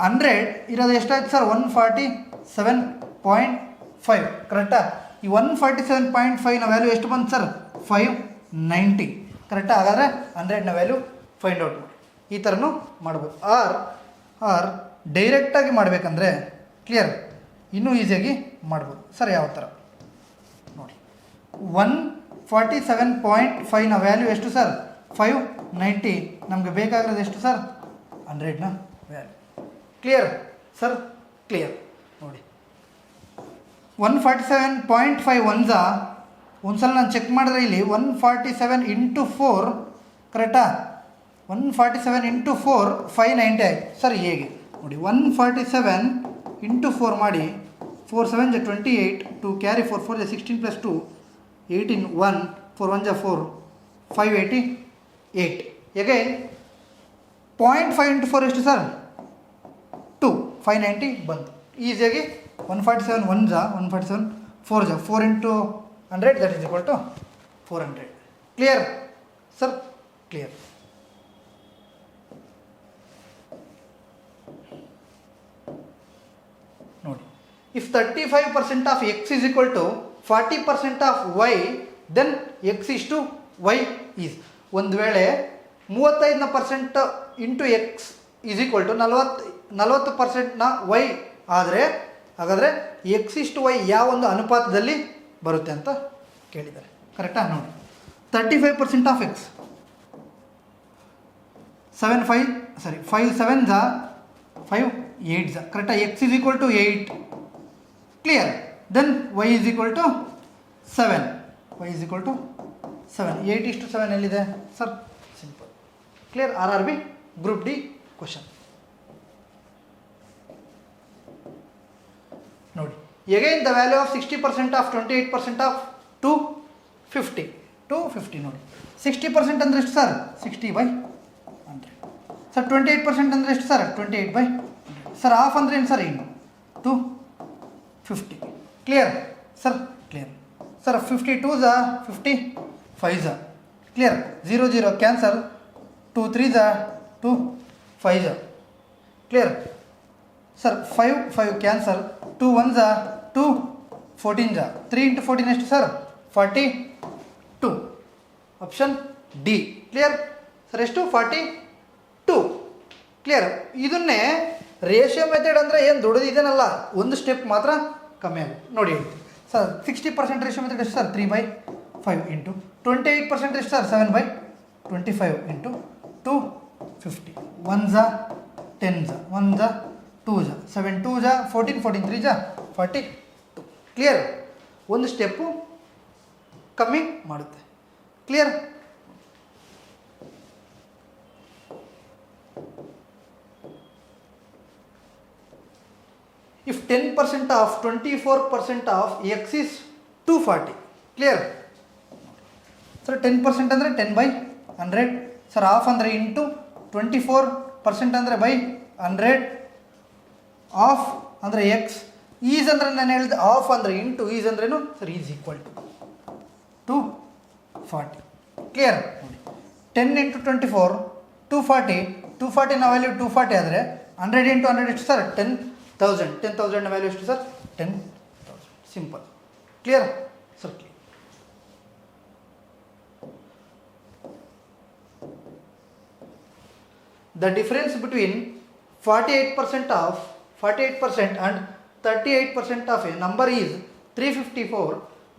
100 ಇರೋದು ಎಷ್ಟಾಯ್ತು ಸರ್? 147.5 ಕರೆಕ್ಟಾ? ಈ 147.5ನ ವ್ಯಾಲ್ಯೂ ಎಷ್ಟು ಬಂತು ಸರ್? 590 ಕರೆಕ್ಟಾ? ಹಾಗಾದರೆ 100ನ ವ್ಯಾಲ್ಯೂ ಫೈಂಡ್ ಔಟ್ ಮಾಡಿ. ಈ ಥರನೂ ಮಾಡ್ಬೋದು. ಆರ್ ಡೈರೆಕ್ಟಾಗಿ ಮಾಡಬೇಕಂದ್ರೆ ಕ್ಲಿಯರ್ ಇನ್ನೂ ಈಸಿಯಾಗಿ ಮಾಡ್ಬೋದು. ಸರ್ ಯಾವ ಥರ ನೋಡಿ. 147.5ನ ವ್ಯಾಲ್ಯೂ ಎಷ್ಟು ಸರ್? 590. ನಮಗೆ ಬೇಕಾಗಿರೋದು ಎಷ್ಟು ಸರ್? 100ನ ವ್ಯಾಲ್ಯೂ. Clear sir? ಕ್ಲಿಯರ್. ನೋಡಿ 147.5 ಒಂದ್ಸಲ ನಾನು ಚೆಕ್ ಮಾಡಿದ್ರೆ ಇಲ್ಲಿ 147 ಇಂಟು 4 ಕರೆಕ್ಟಾ? 147 ಇಂಟು 4 590 ಆಯಿತು ಸರ್. ಹೇಗೆ ನೋಡಿ 147 ಇಂಟು 4 ಮಾಡಿ 4 7 28 2 ಕ್ಯಾರಿ 4 4 16 ಪ್ಲಸ್ 2 18 1 4 1 4 588. ಎಗೈನ್ 0.5 ಇಂಟು 4 ಎಷ್ಟು ಸರ್? 2 590 ಬಂತು. ಈಸಿಯಾಗಿ 147 147 4 4 into 100 that is equal to 400. Clear sir? Clear. ನೋಡಿ if 35% of x is equal to 40% of y then x is to y is. ಒಂದು ವೇಳೆ 35% into x is equal to 40% y ಆದರೆ ಹಾಗಾದರೆ ಎಕ್ಸ್ ಇಷ್ಟು ವೈ ಯಾವ ಒಂದು ಅನುಪಾತದಲ್ಲಿ ಬರುತ್ತೆ ಅಂತ ಕೇಳಿದ್ದಾರೆ ಕರೆಕ್ಟಾ? ನೋಡಿ 35% ಆಫ್ ಎಕ್ಸ್ 5 7 5 8 ಕರೆಕ್ಟಾ? X is equal to 8. Clear? Then y is equal to 7. Y is equal to 7. 8 ಇಷ್ಟು 7 ಎಲ್ಲಿದೆ sir? Simple. Clear? RRB group D question. ನೋಡಿ again the value of 60% of 28% of 250 ನೋಡಿ 60% ಅಂದರೆ ಎಷ್ಟು ಸರ್? 60/100. ಸರ್ 28% ಅಂದರೆ ಎಷ್ಟು ಸರ್? 28/100. ಸರ್ ಹಾಫ್ ಅಂದರೆ ಏನು sir? 250. Clear sir? Clear sir. 52 55 clear? 0 0 cancel. 2 3 2 5 clear sir? 5 5 cancel. 2 1 2 14 3 into 14 ಎಷ್ಟು sir? 42. Option D. Clear sir? ಎಷ್ಟು? 42. ಕ್ಲಿಯರ್? ಇದನ್ನೇ ರೇಷಿಯೋ ಮೆಥಡ್ ಅಂದರೆ ಏನು ದೊಡ್ಡದಿದೇನಲ್ಲ, ಒಂದು ಸ್ಟೆಪ್ ಮಾತ್ರ ಕಮ್ಮಿ ಆಗುತ್ತೆ ನೋಡಿ. ಹೇಳ್ತೀವಿ ಸರ್ 60% ರೇಷಿಯೋ ಮೆಥಡ್ ಎಷ್ಟು ಸರ್? 3/5 ಇಂಟು 28% ಎಷ್ಟು ಸರ್? 7/25 ಇಂಟು 250. 1 10 1 2 7 2 14 14 3 42. ಕ್ಲಿಯರ್? ಒಂದು ಸ್ಟೆಪ್ಪು ಕಮ್ಮಿ ಮಾಡುತ್ತೆ. Clear? If 10% of 24% of x is 240. Clear sir? 10% ಅಂದರೆ 10/100 ಸರ್. ಹಾಫ್ ಅಂದರೆ ಇಂಟು 24% ಅಂದರೆ ಬೈ 100 ಆಫ್ ಅಂದರೆ ಎಕ್ಸ್. ಈಸ್ ಅಂದರೆ ನಾನು ಹೇಳಿದೆ ಆಫ್ ಅಂದರೆ ಇಂಟು ಈಸ್ ಅಂದ್ರೇನು sir? Is equal to 240. Clear? ನೋಡಿ 10 ಇಂಟು 24 240. 240ನ ವ್ಯಾಲ್ಯೂ 240 ಆದರೆ 100 ಇಂಟು 100 ಎಷ್ಟು ಸರ್? 10,000. 10,000ನ ವ್ಯಾಲ್ಯೂ ಎಷ್ಟು sir? 10,000. Simple. Clear sir? Clear. The difference between 48% and 38% of a number is 354.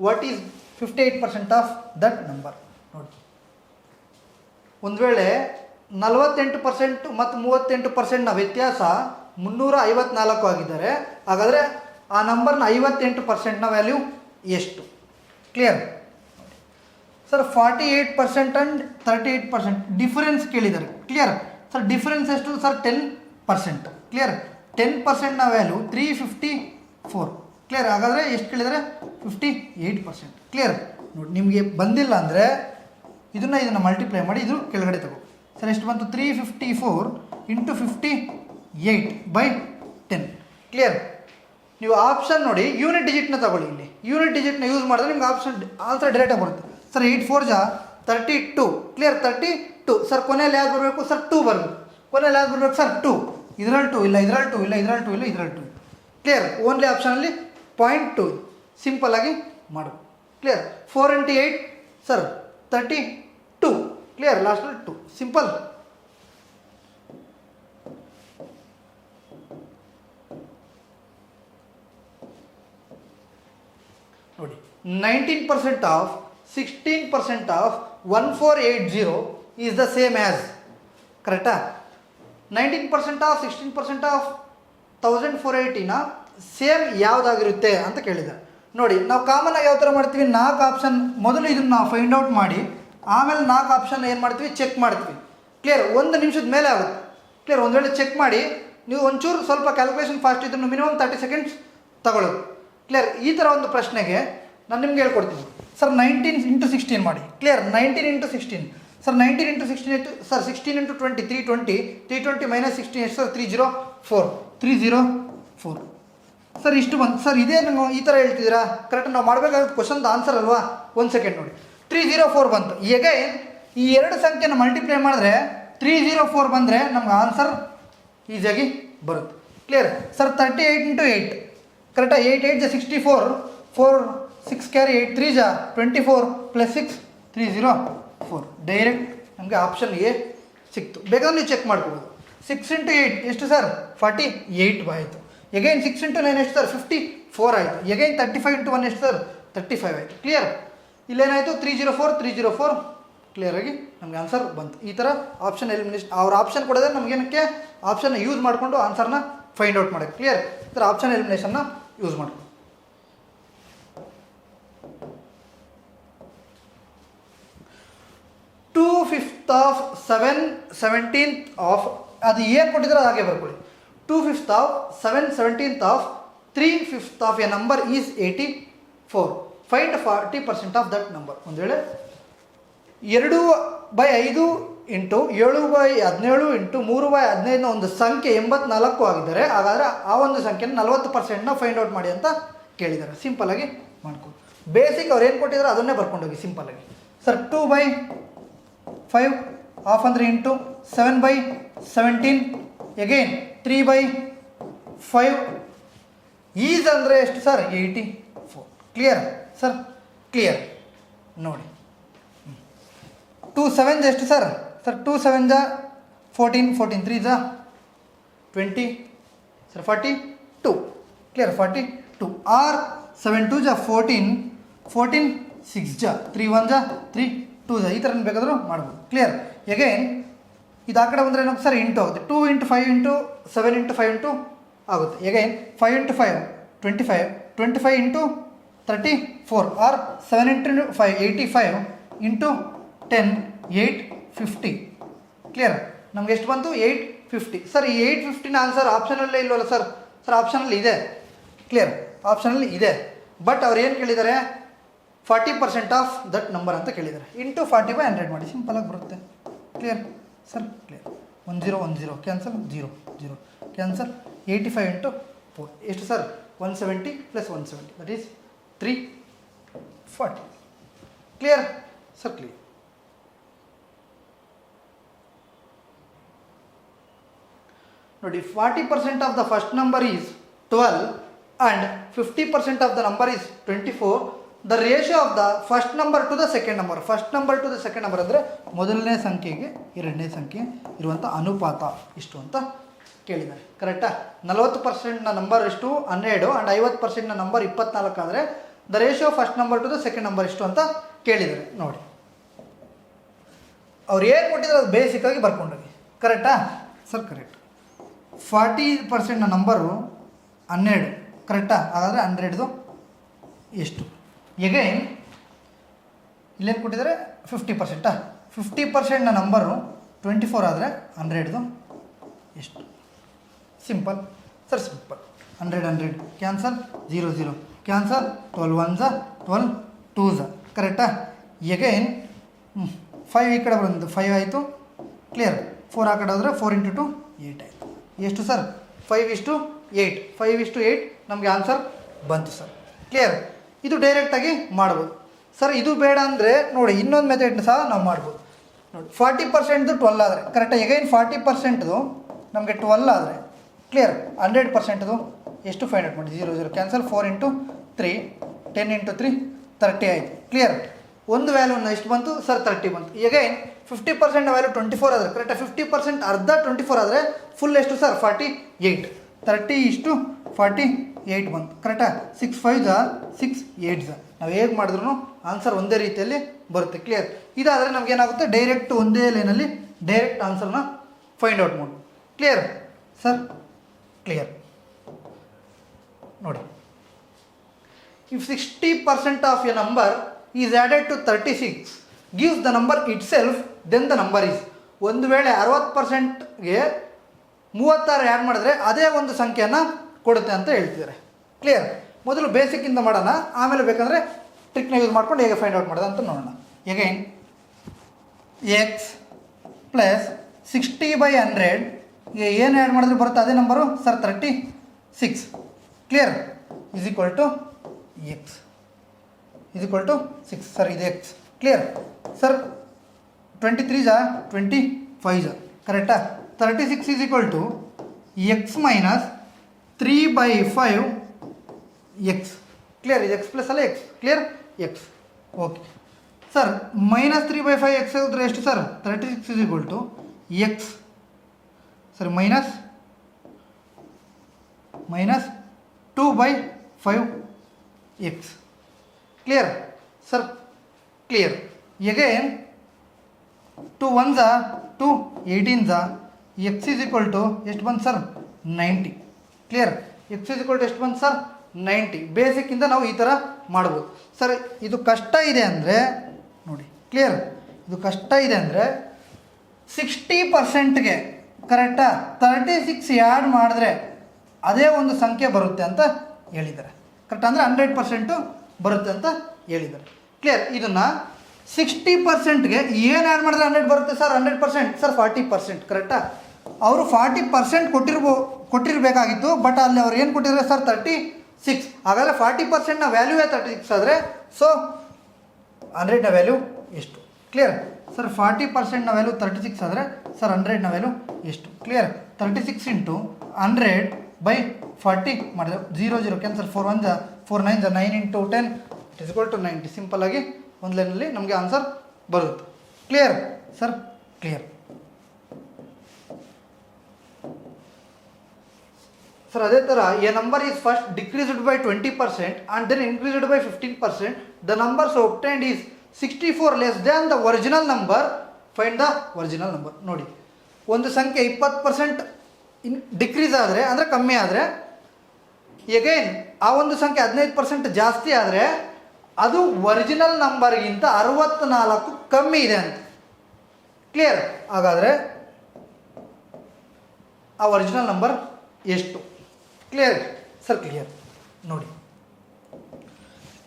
What is 58% of that number. ನೋಡಿ, ಒಂದು ವೇಳೆ 48% ಮತ್ತು 38%ನ ವ್ಯತ್ಯಾಸ 354 ಆಗಿದ್ದಾರೆ, ಹಾಗಾದರೆ ಆ ನಂಬರ್ನ 58%ನ ವ್ಯಾಲ್ಯೂ ಎಷ್ಟು? Clear sir. 48% ಆ್ಯಂಡ್ 38% ಡಿಫರೆನ್ಸ್ ಕೇಳಿದ್ದಾರೆ. Clear sir. ಡಿಫರೆನ್ಸ್ ಎಷ್ಟು ಸರ್? 10%. ಕ್ಲಿಯರ್. 10%ನ ವ್ಯಾಲ್ಯೂ 354. ಕ್ಲಿಯರ್. ಹಾಗಾದರೆ ಎಷ್ಟು ಕೇಳಿದರೆ? 58%. ಕ್ಲಿಯರ್. ನೋಡಿ, ನಿಮಗೆ ಬಂದಿಲ್ಲ ಅಂದರೆ ಇದನ್ನು ಮಲ್ಟಿಪ್ಲೈ ಮಾಡಿ ಇದು ಕೆಳಗಡೆ ತಗೋ ಸರ್. ಎಷ್ಟು ಬಂತು? 354 ಇಂಟು 58/10. ಕ್ಲಿಯರ್. ನೀವು ಆಪ್ಷನ್ ನೋಡಿ, ಯೂನಿಟ್ ಡಿಜಿಟ್ನ ತಗೊಳ್ಳಿ. ಇಲ್ಲಿ ಯೂನಿಟ್ ಡಿಜಿಟ್ನ ಯೂಸ್ ಮಾಡಿದ್ರೆ ನಿಮ್ಗೆ ಆನ್ಸರ್ ಡೈರೆಕ್ಟಾಗಿ ಬರುತ್ತೆ ಸರ್. 8 4 32. ಕ್ಲಿಯರ್. 32 ಸರ್. ಕೊನೆಯಲ್ಲಿ ಯಾವ್ದು ಬರಬೇಕು ಸರ್? 2 ಬರಬೇಕು. ಕೊನೆಯಲ್ಲಿ ಯಾವ್ದು ಬರಬೇಕು ಸರ್? 2. ಇದರಲ್ಲಿ 2 ಇಲ್ಲ, ಇದರಲ್ಲಿ 2 ಇಲ್ಲ, ಇದರಲ್ಲಿ 2 ಇಲ್ಲ, ಇದರಲ್ಲಿ 2. ಕ್ಲಿಯರ್. ಓನ್ಲಿ ಆಪ್ಷನಲ್ಲಿ 0.2 ಸಿಂಪಲ್ ಆಗಿ ಮಾಡಬೇಕು. ಕ್ಲಿಯರ್. 4 × 8 ಸರ್ 32. ಕ್ಲಿಯರ್. ಲಾಸ್ಟಲ್ಲಿ 2 ಸಿಂಪಲ್. ನೋಡಿ, 19% of 16% of 1480 is the same as. ಕರೆಕ್ಟಾ? 19% ಆಫ್ 16% ಆಫ್ 1480ನ ಸೇಮ್ ಯಾವುದಾಗಿರುತ್ತೆ ಅಂತ ಕೇಳಿದ್ದಾರೆ. ನೋಡಿ, ನಾವು ಕಾಮನ್ನಾಗಿ ಯಾವ ಥರ ಮಾಡ್ತೀವಿ? 4 ಆಪ್ಷನ್ ಮೊದಲು ಇದನ್ನು ಫೈಂಡ್ ಔಟ್ ಮಾಡಿ ಆಮೇಲೆ 4 ಆಪ್ಷನ್ ಏನು ಮಾಡ್ತೀವಿ? ಚೆಕ್ ಮಾಡ್ತೀವಿ. ಕ್ಲಿಯರ್. 1 ನಿಮಿಷದ ಮೇಲೆ ಆಗುತ್ತೆ. ಕ್ಲಿಯರ್. ಒಂದು ವೇಳೆ ಚೆಕ್ ಮಾಡಿ ನೀವು ಒಂಚೂರು ಸ್ವಲ್ಪ ಕ್ಯಾಲ್ಕುಲೇಷನ್ ಫಾಸ್ಟ್ ಇದ್ರೂ ಮಿನಿಮಮ್ 30 ಸೆಕೆಂಡ್ಸ್ ತಗೊಳ್ಳೋದು. ಕ್ಲಿಯರ್. ಈ ಥರ ಒಂದು ಪ್ರಶ್ನೆಗೆ ನಾನು ನಿಮ್ಗೆ ಹೇಳ್ಕೊಡ್ತೀನಿ ಸರ್. 19 × 16 ಮಾಡಿ. ಕ್ಲಿಯರ್. 19 × 16 ಸರ್. 19 × 16 ಎಷ್ಟು ಸರ್? 16 × 20 320. 320 - 16 ಎಷ್ಟು ಸರ್? 304. 304 ಸರ್. ಇಷ್ಟು ಬಂತು ಸರ್. ಇದೇ ನೀವು ಈ ಥರ ಹೇಳ್ತಿದ್ದೀರಾ? ಕರೆಕ್ಟ್. ನಾವು ಮಾಡಬೇಕಾದ ಕ್ವಶನ್ದು ಆನ್ಸರ್ ಅಲ್ವಾ? 1 ಸೆಕೆಂಡ್ ನೋಡಿ. 304 ಬಂತು. ಈಗ ಈ 2 ಸಂಖ್ಯೆನ ಮಲ್ಟಿಪ್ಲೈ ಮಾಡಿದ್ರೆ 304 ಬಂದರೆ ನಮ್ಗೆ ಆನ್ಸರ್ ಈಸಿಯಾಗಿ ಬರುತ್ತೆ. Clear sir. 38 × 8 ಕರೆಕ್ಟಾ? 8 8 64. 4 6 ಕ್ಯಾರಿ 8 3 24 + 6 304. ಡೈರೆಕ್ಟ್ ನಮಗೆ ಆಪ್ಷನ್ ಎ ಸಿಕ್ತು. ಬೇಕಾದ್ರೆ ನೀವು ಚೆಕ್ ಮಾಡ್ಕೋಬೋದು. 6 × 8 ಎಷ್ಟು ಸರ್? 48 ಆಯಿತು. ಎಗೈನ್ 6 × 9 ಎಷ್ಟು ಸರ್? 54 ಆಯಿತು. ಎಗೈನ್ 35 × 1 ಎಷ್ಟು ಸರ್? 35 ಆಯಿತು. ಕ್ಲಿಯರ್. ಇಲ್ಲೇನಾಯಿತು? 304 304. ಕ್ಲಿಯರಾಗಿ ನಮಗೆ ಆನ್ಸರ್ ಬಂತು. ಈ ಥರ ಆಪ್ಷನ್ ಎಲಿಮಿನೇಷನ್ ಅವ್ರ ಆಪ್ಷನ್ ಕೊಡೋದ್ರೆ ನಮಗೇನಕ್ಕೆ ಆಪ್ಷನ್ನ ಯೂಸ್ ಮಾಡಿಕೊಂಡು ಆನ್ಸರ್ನ ಫೈಂಡ್ ಔಟ್ ಮಾಡೋಕ್ಕೆ. ಕ್ಲಿಯರ್. ಈ ಥರ ಆಪ್ಷನ್ ಎಲಿಮಿನೇಷನ್ನ ಯೂಸ್ ಮಾಡ್ಕೊಂಡು 2/5 ಆಫ್ 7 17th ಆಫ್ ಅದು ಏನು ಕೊಟ್ಟಿದ್ರೆ ಅದು ಹಾಗೆ ಬರ್ಕೊಳ್ಳಿ. 2/5 of 7 17th of 3/5 of a number is 84. Find 40% of that number. ಒಂದು ವೇಳೆ 2/5 ಇಂಟು 7/17 ಇಂಟು 3/15ನ ಒಂದು ಸಂಖ್ಯೆ 84 ಆಗಿದ್ದಾರೆ. ಹಾಗಾದರೆ ಆ ಒಂದು ಸಂಖ್ಯೆನ 40%ನ ಫೈಂಡ್ ಔಟ್ ಮಾಡಿ ಅಂತ ಕೇಳಿದ್ದಾರೆ. ಸಿಂಪಲ್ಲಾಗಿ ಮಾಡ್ಕೊಂಡು ಬೇಸಿಕ್ ಅವ್ರು ಏನು ಕೊಟ್ಟಿದ್ದಾರೆ ಅದನ್ನೇ ಬರ್ಕೊಂಡೋಗಿ ಸಿಂಪಲ್ಲಾಗಿ ಸರ್. 2/5 ಹಾಫ್ ಅಂದರೆ ಇಂಟು 7/17 ಎಗೈನ್ 3/5 ಈಸ್ ಅಂದರೆ ಎಷ್ಟು ಸರ್? 84. Clear sir? ಕ್ಲಿಯರ್. ನೋಡಿ 2 7 ಎಷ್ಟು sir? Sir 2 7 14 14 3 20 sir 42. Clear. 42 or 7 2 14 14 6 3 1 3 2 ಈ ಥರ ಬೇಕಾದರೂ ಮಾಡ್ಬೋದು. ಕ್ಲಿಯರ್. ಎಗೈನ್ ಇದು ಆ ಕಡೆ ಬಂದರೆ ಏನೋ ಸರ್ ಇಂಟು ಆಗುತ್ತೆ. 2 × 5 ಇಂಟು 7 × 5 ಇಂಟು ಆಗುತ್ತೆ. Again 5 × 5 25 25 into 34 or 7 × 5 85 into 10 850. Clear. ನಮ್ಗೆ ಎಷ್ಟು ಬಂತು? 850. ಸರ್ ಈ 850ನ ಆನ್ಸರ್ ಆಪ್ಷನಲ್ಲೇ ಇಲ್ವಲ್ಲ ಸರ್? ಸರ್ ಆಪ್ಷನಲ್ಲಿ ಇದೆ. ಕ್ಲಿಯರ್. ಆಪ್ಷನಲ್ಲಿ ಇದೆ. ಬಟ್ ಅವ್ರು ಏನು ಕೇಳಿದ್ದಾರೆ? 40% ಆಫ್ ದಟ್ ನಂಬರ್ ಅಂತ ಕೇಳಿದ್ದಾರೆ. ಇಂಟು 40/100 ಮಾಡಿ. ಸಿಂಪಲಾಗಿ ಬರುತ್ತೆ. Clear sir? Clear. 1 0 1 0 cancel 0 0 cancel. 85 into 4 ಎಷ್ಟು sir? 170 + 170 that is 340. Clear sir? Clear. ನೋಡಿ 40% of the first number is 12 and 50% of the number is 24. The ratio of the first number two the second number. First number two the second number ಅಂದರೆ ಮೊದಲನೇ ಸಂಖ್ಯೆಗೆ ಎರಡನೇ ಸಂಖ್ಯೆ ಇರುವಂಥ ಅನುಪಾತ ಇಷ್ಟು ಅಂತ ಕೇಳಿದ್ದಾರೆ. ಕರೆಕ್ಟಾ? 40%ನ ನಂಬರ್ ಎಷ್ಟು? 12 ಆ್ಯಂಡ್ 50%ನ ನಂಬರ್ 24 ಆದರೆ the ratio first number two the second number ಎಷ್ಟು ಅಂತ ಕೇಳಿದ್ದಾರೆ ನೋಡಿ. ಅವ್ರು ಏನು ಕೊಟ್ಟಿದ್ರು ಅದು ಬೇಸಿಕ್ಕಾಗಿ ಬರ್ಕೊಂಡೋಗಿ. ಕರೆಕ್ಟಾ ಸರ್? ಕರೆಕ್ಟ್. 40% ನಂಬರು 12. ಕರೆಕ್ಟಾ? ಹಾಗಾದರೆ 100ದು ಎಷ್ಟು? ಎಗೈನ್ ಇಲ್ಲೇನು ಕೊಟ್ಟಿದ್ದಾರೆ 50%. 50% ನಂಬರು 24 ಆದರೆ 100ದು ಎಷ್ಟು? Simple sir, simple. 100 cancel, 0 0 cancel, 12 1 12 2 ಕರೆಕ್ಟಾ? ಎಗೈನ್ 5 ಈ ಕಡೆ ಬಂದು 5 ಆಯಿತು. ಕ್ಲಿಯರ್? 4 ಆ ಕಡೆ ಹೋದರೆ 4 × 2 8 ಆಯಿತು. ಎಷ್ಟು ಸರ್? 5:8. 5:8 ನಮಗೆ ಆನ್ಸರ್ ಬಂತು ಸರ್. ಕ್ಲಿಯರ್? ಇದು ಡೈರೆಕ್ಟಾಗಿ ಮಾಡ್ಬೋದು ಸರ್. ಇದು ಬೇಡ ಅಂದರೆ ನೋಡಿ ಇನ್ನೊಂದು ಮೆಥಡ್ ಸಹ ನಾವು ಮಾಡ್ಬೋದು ನೋಡಿ. 40%ದು 12 ಆದರೆ ಕರೆಕ್ಟಾಗಿ ಎಗೈನ್ 40%ದು ನಮಗೆ 12 ಆದರೆ ಕ್ಲಿಯರ್? 100%ದು ಎಷ್ಟು ಫೈಂಡ್ ಔಟ್ ಮಾಡಿ? 0 0 ಕ್ಯಾನ್ಸಲ್, 4 × 3 10 × 3 30 ಆಯಿತು. ಕ್ಲಿಯರ್? ಒಂದು ವ್ಯಾಲ್ಯೂ ಎಷ್ಟು ಬಂತು ಸರ್? 30 ಬಂತು. ಎಗೈನ್ 50% ವ್ಯಾಲ್ಯೂ 24 ಆದರೆ ಕರೆಕ್ಟಾಗಿ 50% ಅರ್ಧ 24 ಆದರೆ ಫುಲ್ ಎಷ್ಟು ಸರ್? 48. 30:48 ಬಂತು. ಕರೆಕ್ಟಾ? 6 5 6 8 ನಾವು ಹೇಗೆ ಮಾಡಿದ್ರು ಆನ್ಸರ್ ಒಂದೇ ರೀತಿಯಲ್ಲಿ ಬರುತ್ತೆ. ಕ್ಲಿಯರ್? ಇದಾದರೆ ನಮಗೇನಾಗುತ್ತೆ, ಡೈರೆಕ್ಟ್ ಒಂದೇ ಲೈನಲ್ಲಿ ಡೈರೆಕ್ಟ್ ಆನ್ಸರ್ನ ಫೈಂಡ್ ಔಟ್ ಮಾಡಿ. Clear sir? ಕ್ಲಿಯರ್. ನೋಡಿ, if 60% of a number is added to 36 gives the number itself, then the number is. ಒಂದು ವೇಳೆ 60%ಗೆ 36 ಆ್ಯಡ್ ಮಾಡಿದ್ರೆ ಅದೇ ಒಂದು ಸಂಖ್ಯೆಯನ್ನು ಕೊಡುತ್ತೆ ಅಂತ ಹೇಳ್ತಿದ್ದಾರೆ. ಕ್ಲಿಯರ್? ಮೊದಲು ಬೇಸಿಕ್ಕಿಂದ ಮಾಡೋಣ, ಆಮೇಲೆ ಬೇಕಂದರೆ ಟ್ರಿಕ್ನ ಯೂಸ್ ಮಾಡ್ಕೊಂಡು ಹೇಗೆ ಫೈಂಡ್ ಔಟ್ ಮಾಡೋದು ಅಂತ ನೋಡೋಣ. ಎಗೈನ್ ಎಕ್ಸ್ ಪ್ಲಸ್ 60/100 ಏನು ಆ್ಯಡ್ ಮಾಡಿದ್ರೆ ಬರುತ್ತೆ ಅದೇ number sir? 36. Clear? Is equal to x is equal to 6 sir. ಇದು ಎಕ್ಸ್. Clear sir? 23 25 ಕರೆಕ್ಟಾ? 36 is equal to x minus 3/5 x. Clear? ಇದು ಎಕ್ಸ್ ಪ್ಲಸ್ ಅಲ್ಲ x. Clear? X. Okay sir. Minus 3/5 x ಹೋದರೆ ಎಷ್ಟು sir? 36 is equal to x sir minus 2/5 x. Clear sir? Clear. Again 2 1s 2 18s x is equal to ಎಷ್ಟು ಬಂತು sir? 90. Clear? X is equal to ಎಷ್ಟು ಬಂತು ಸರ್? 90. ಬೇಸಿಕ್ಕಿಂದ ನಾವು ಈ ಥರ ಮಾಡ್ಬೋದು ಸರ್. ಇದು ಕಷ್ಟ ಇದೆ ಅಂದರೆ ನೋಡಿ. ಕ್ಲಿಯರ್? ಇದು ಕಷ್ಟ ಇದೆ ಅಂದರೆ 60%ಗೆ ಕರೆಕ್ಟಾ 36 ಆ್ಯಡ್ ಮಾಡಿದ್ರೆ ಅದೇ ಒಂದು ಸಂಖ್ಯೆ ಬರುತ್ತೆ ಅಂತ ಹೇಳಿದ್ದಾರೆ. ಕರೆಕ್ಟ್? ಅಂದರೆ 100% ಬರುತ್ತೆ ಅಂತ ಹೇಳಿದ್ದಾರೆ. ಕ್ಲಿಯರ್? ಇದನ್ನು 60%ಗೆ ಏನು ಆ್ಯಡ್ ಮಾಡಿದ್ರೆ 100 ಬರುತ್ತೆ ಸರ್? 100% ಸರ್ 40%. ಕರೆಕ್ಟಾ? ಅವರು 40% ಕೊಟ್ಟಿರಬೇಕಾಗಿತ್ತು, ಬಟ್ ಅಲ್ಲಿ ಅವ್ರು ಏನು ಕೊಟ್ಟಿದ್ದಾರೆ ಸರ್? 36. ಹಾಗಾದರೆ 40%ನ ವ್ಯಾಲ್ಯೂವೇ 36 ಆದರೆ ಸೊ 100ನ ವ್ಯಾಲ್ಯೂ ಎಷ್ಟು? Clear sir? 40%ನ ವ್ಯಾಲ್ಯೂ 36 ಆದರೆ ಸರ್ 100ನ ವ್ಯಾಲ್ಯೂ ಎಷ್ಟು? ಕ್ಲಿಯರ್? 36 × 100/40 ಮಾಡಿದ್ರೆ 0 0 cancel, 4 1 4 9 9 × 10 it is equal to 90. ಸಿಂಪಲ್ಲಾಗಿ ಒಂದು ಲೈನಲ್ಲಿ ನಮಗೆ ಆನ್ಸರ್ ಬರುತ್ತೆ. Clear sir? Clear sir. ಅದೇ ಥರ a number is first decreased by 20% and then increased by 15%. The numbers obtained is 64 less than the original number. Find the original number. ನೋಡಿ, ಒಂದು ಸಂಖ್ಯೆ 20% ಡಿಕ್ರೀಸ್ ಆದರೆ ಅಂದರೆ ಕಮ್ಮಿ ಆದರೆ, ಎಗೈನ್ ಆ ಒಂದು ಸಂಖ್ಯೆ 15% ಜಾಸ್ತಿ ಆದರೆ ಅದು ಒರಿಜಿನಲ್ ನಂಬರ್ಗಿಂತ 64 ಕಮ್ಮಿ ಇದೆ ಅಂತ. ಕ್ಲಿಯರ್? ಹಾಗಾದರೆ ಆ ಒರಿಜಿನಲ್ ನಂಬರ್ ಎಷ್ಟು? Clear sir? ಕ್ಲಿಯರ್. ನೋಡಿ,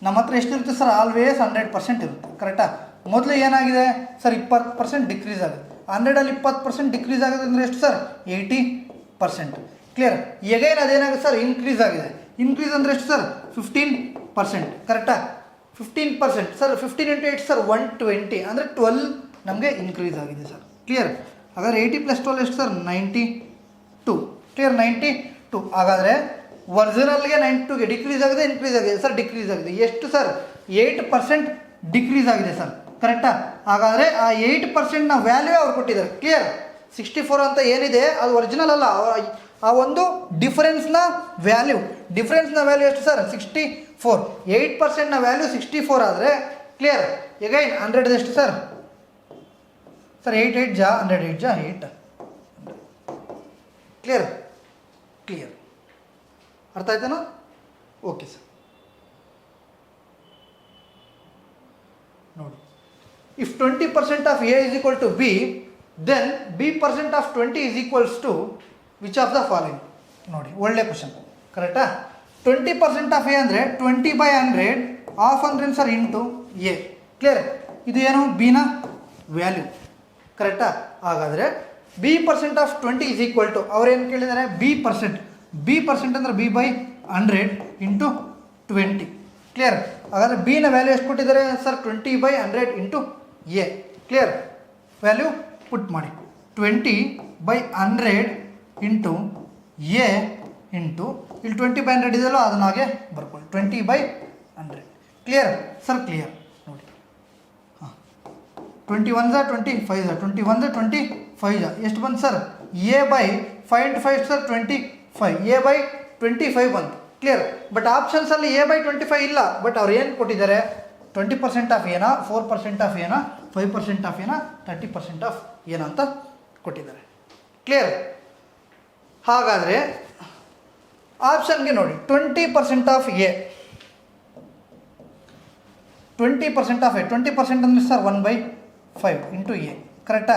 ನಮ್ಮ ಹತ್ರ ಎಷ್ಟಿರುತ್ತೆ ಸರ್? ಆಲ್ವೇಸ್ 100% ಇರುತ್ತೆ. ಕರೆಕ್ಟಾ? ಮೊದಲು ಏನಾಗಿದೆ ಸರ್? 20% ಡಿಕ್ರೀಸ್ ಆಗಿದೆ. 100ಅಲ್ಲಿ 20% ಡಿಕ್ರೀಸ್ ಆಗಿದೆ ಅಂದರೆ ಎಷ್ಟು ಸರ್? 80%. ಕ್ಲಿಯರ್? ಎಗೈನ್ ಅದೇನಾಗುತ್ತೆ ಸರ್? ಇನ್ಕ್ರೀಸ್ ಆಗಿದೆ. ಇನ್ಕ್ರೀಸ್ ಅಂದರೆ ಎಷ್ಟು ಸರ್? 15%. ಕರೆಕ್ಟಾ? 15% ಸರ್. 15 × 8 ಸರ್ 120 ಅಂದರೆ 12 ನಮಗೆ ಇನ್ಕ್ರೀಸ್ ಆಗಿದೆ ಸರ್. ಕ್ಲಿಯರ್? ಹಾಗಾದರೆ 80 + 12 ಎಷ್ಟು ಸರ್? 92. ಕ್ಲಿಯರ್? 92. ಹಾಗಾದರೆ ಒರಿಜಿನಲ್ಗೆ 92ಗೆ ಡಿಕ್ರೀಸ್ ಆಗಿದೆ, ಇನ್ಕ್ರೀಸ್ ಆಗಿದೆ ಸರ್? ಡಿಕ್ರೀಸ್ ಆಗಿದೆ. ಎಷ್ಟು ಸರ್? 8% ಡಿಕ್ರೀಸ್ ಆಗಿದೆ ಸರ್. ಕರೆಕ್ಟಾ? ಹಾಗಾದರೆ ಆ 8%ನ ವ್ಯಾಲ್ಯೂ ಅವ್ರು ಕೊಟ್ಟಿದ್ದಾರೆ. ಕ್ಲಿಯರ್? 64 ಅಂತ ಏನಿದೆ ಅದು ಒರಿಜಿನಲ್ ಅಲ್ಲ, ಆ ಒಂದು ಡಿಫರೆನ್ಸ್ನ ವ್ಯಾಲ್ಯೂ ಎಷ್ಟು ಸರ್? 4. 8%ನ ವ್ಯಾಲ್ಯೂ 64 ಆದರೆ ಕ್ಲಿಯರ್. ಎಗೈನ್ 100 ಎಷ್ಟು ಸರ್? ಸರ್ 8 8 ಜಾ 100 8 ಜಾ 8. ಕ್ಲಿಯರ್ ಕ್ಲಿಯರ್ ಅರ್ಥ ಆಯ್ತಾನೋ? Okay sir. ನೋಡಿ, if 20% of a is equal to b, then b% of 20 is equals to which of the following? ನೋಡಿ, ಒಳ್ಳೆ ಕ್ವಶನ್, ಕರೆಕ್ಟಾ? 20% ಆಫ್ ಎ ಅಂದರೆ 20/100 ಆಫ್ ಅಂದ್ರೆ ಸರ್ ಇಂಟು ಎ. ಕ್ಲಿಯರ್? ಇದು ಏನು? ಬಿನ ವ್ಯಾಲ್ಯೂ, ಕರೆಕ್ಟಾ? ಹಾಗಾದರೆ b% of 20 is equal to, ಅವ್ರೇನು ಕೇಳಿದ್ದಾರೆ? b% ಅಂದರೆ b/100 ಇಂಟು 20. ಕ್ಲಿಯರ್? ಹಾಗಾದರೆ ಬಿನ ವ್ಯಾಲ್ಯೂ ಎಷ್ಟು ಕೊಟ್ಟಿದ್ದಾರೆ sir? 20/100 into a. Clear? Value put ಮಾಡಿ. 20/100 ಇಂಟು ಎ ಇಂಟು ಇಲ್ಲಿ 20/100 ಇದೆಯಲ್ಲ, ಅದನ್ನ ಹಾಗೆ ಬರ್ಕೊಳ್ಳಿ, 20/100. Clear sir? ಕ್ಲಿಯರ್. ನೋಡಿ, ಹಾಂ, 21 ಜಾ 25 ಜಾ 21 ಜಾ 25 ಜಾ ಎಷ್ಟು ಬಂತು sir? a/5 into 5 sir 25, a/25 ಬಂತು. ಕ್ಲಿಯರ್? ಬಟ್ ಆಪ್ಷನ್ಸಲ್ಲಿ a/25 ಇಲ್ಲ. ಬಟ್ ಅವ್ರು ಏನು ಕೊಟ್ಟಿದ್ದಾರೆ? 20% ಆಫ್ ಏನಾ, 4% ಆಫ್ ಏನಾ, 5% ಆಫ್ ಏನಾ, 30% ಆಫ್ ಏನಾ ಅಂತ ಕೊಟ್ಟಿದ್ದಾರೆ. ಕ್ಲಿಯರ್? ಹಾಗಾದರೆ ಆಪ್ಷನ್ಗೆ ನೋಡಿ, 20% ಆಫ್ ಎ, 20% ಆಫ್ ಎ, 20% ಅಂದರೆ ಸರ್ 1/5 ಇಂಟು ಎ. ಕರೆಕ್ಟಾ?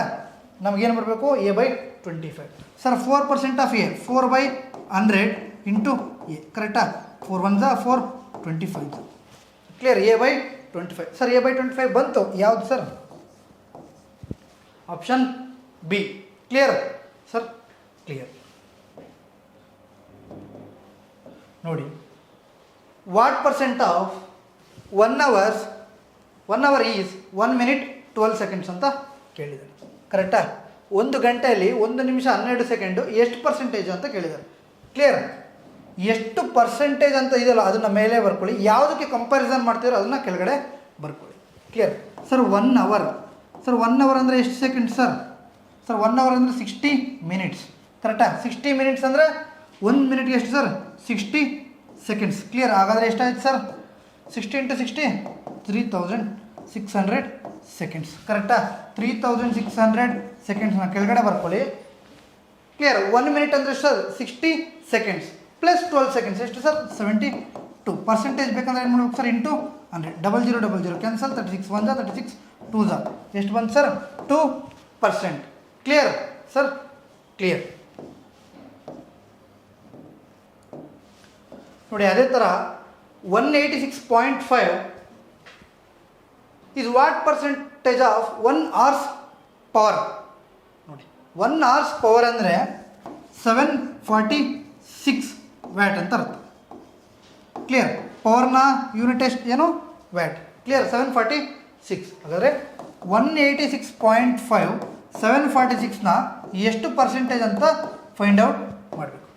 ನಮಗೇನು ಬರಬೇಕು? a/25. Sir 4% of A, 4/100 into A. ಕರೆಕ್ಟಾ? 4 1 ಜಾ 4, 25. ಕ್ಲಿಯರ್? a/25. ಸರ್ a/25 ಬಂತು. ಯಾವುದು sir? Option B. Clear sir? Clear. ನೋಡಿ, what percent of 1 hour is 1 minute 12 seconds ಅಂತ ಕೇಳಿದ್ದಾರೆ. ಕರೆಕ್ಟಾ? 1 ಗಂಟೆಯಲ್ಲಿ 1 ನಿಮಿಷ 12 ಸೆಕೆಂಡು ಎಷ್ಟು ಪರ್ಸೆಂಟೇಜ್ ಅಂತ ಕೇಳಿದ್ದಾರೆ. ಕ್ಲಿಯರ್? ಎಷ್ಟು ಪರ್ಸೆಂಟೇಜ್ ಅಂತ ಇದೆಯಲ್ಲ ಅದನ್ನು ಮೇಲೆ ಬರ್ಕೊಳ್ಳಿ. ಯಾವುದಕ್ಕೆ ಕಂಪ್ಯಾರಿಸನ್ ಮಾಡ್ತೀರೋ ಅದನ್ನು ಕೆಳಗಡೆ ಬರ್ಕೊಳ್ಳಿ. Clear sir? 1 hour, sir 1 hour ಅಂದರೆ ಎಷ್ಟು ಸೆಕೆಂಡ್ ಸರ್? ಸರ್ 1 hour ಅಂದರೆ 60 minutes. ಕರೆಕ್ಟಾ? 60 minutes ಅಂದರೆ 1 ಮಿನಿಟ್ಗೆ ಎಷ್ಟು ಸರ್? 60 seconds. ಕ್ಲಿಯರ್? ಹಾಗಾದರೆ ಎಷ್ಟಾಯ್ತು ಸರ್? 60 into 60 3600 seconds. ಕರೆಕ್ಟಾ? 3600 secondsನ ಕೆಳಗಡೆ ಬರ್ಕೊಳ್ಳಿ. ಕ್ಲಿಯರ್? 1 minute ಅಂದರೆ ಸರ್ 60 seconds ಪ್ಲಸ್ 12 seconds ಎಷ್ಟು ಸರ್? 72. ಪರ್ಸೆಂಟೇಜ್ ಬೇಕಂದ್ರೆ ಏನು ಮಾಡ್ಬೇಕು ಸರ್? ಇಂಟು 100. 0000 ಕ್ಯಾನ್ಸಲ್. 36 1 ಜಾ 36 2 ಜಾ ಎಷ್ಟು ಬಂತು ಸರ್? 2%. Clear sir? ಕ್ಲಿಯರ್. ನೋಡಿ, ಅದೇ ಥರ 186.5 is what percentage of 1 hour's power? ನೋಡಿ, 1 hour's power ಅಂದರೆ 746 ವ್ಯಾಟ್ ಅಂತ ಅರ್ಥ. ಕ್ಲಿಯರ್? ಪವರ್ನ ಯೂನಿಟ್ ಎಷ್ಟು ಏನು? ವ್ಯಾಟ್. ಕ್ಲಿಯರ್? 746. ಹಾಗಾದರೆ 186.5 746ನ ಎಷ್ಟು ಪರ್ಸೆಂಟೇಜ್ ಅಂತ ಫೈಂಡ್ ಔಟ್ ಮಾಡಬೇಕು.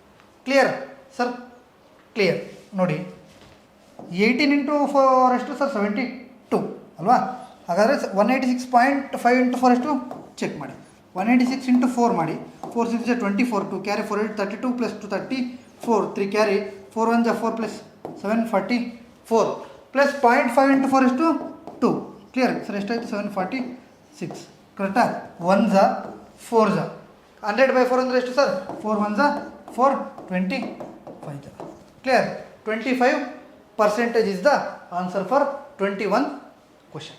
Clear sir? ಕ್ಲಿಯರ್. ನೋಡಿ, 18 ಇಂಟು 4 ಎಷ್ಟು ಸರ್? 72 ಅಲ್ವಾ? ಹಾಗಾದರೆ 186.5 ಇಂಟು 4 ಎಷ್ಟು? ಚೆಕ್ ಮಾಡಿ. 186 ಇಂಟು 4 ಮಾಡಿ. 4 6 ಜಾ 24, 2 ಕ್ಯಾರಿ 4 8 32 ಪ್ಲಸ್ 2 34, 3 ಕ್ಯಾರಿ 4 1 ಜಾ 4 ಪ್ಲಸ್ 744 ಪ್ಲಸ್ 0.5 ಇಂಟು 4 ಎಷ್ಟು? 2. Clear sir? ಎಷ್ಟಾಯಿತು? 746. ಕರೆಕ್ಟಾ? 1 ಜಾ 4 ಜಾ 100/4 ಅಂದರೆ ಎಷ್ಟು ಸರ್? 4 1 ಜಾ 4, 25 ಜಾ. Clear? 25% is the answer for 21 question.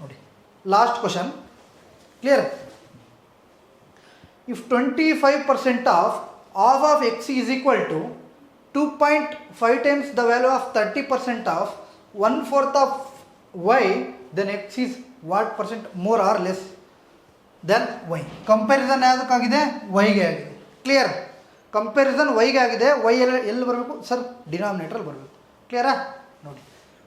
ನೋಡಿ, last question. Clear? If 25% of x is equal to 2.5 times the value of 30% of 1/4 of y, then x is what percent more or less then y? Comparison ಯಾವುದಕ್ಕಾಗಿದೆ? ವೈಗೆ ಆಗಿದೆ. ಕ್ಲಿಯರ್? ಕಂಪ್ಯಾರಿಸನ್ ವೈಗೆ ಆಗಿದೆ. ವೈ ಎಲ್ಲಿ ಬರಬೇಕು ಸರ್? ಡಿನಾಮಿನೇಟ್ರಲ್ಲಿ ಬರಬೇಕು. ಕ್ಲಿಯರಾ? ನೋಡಿ,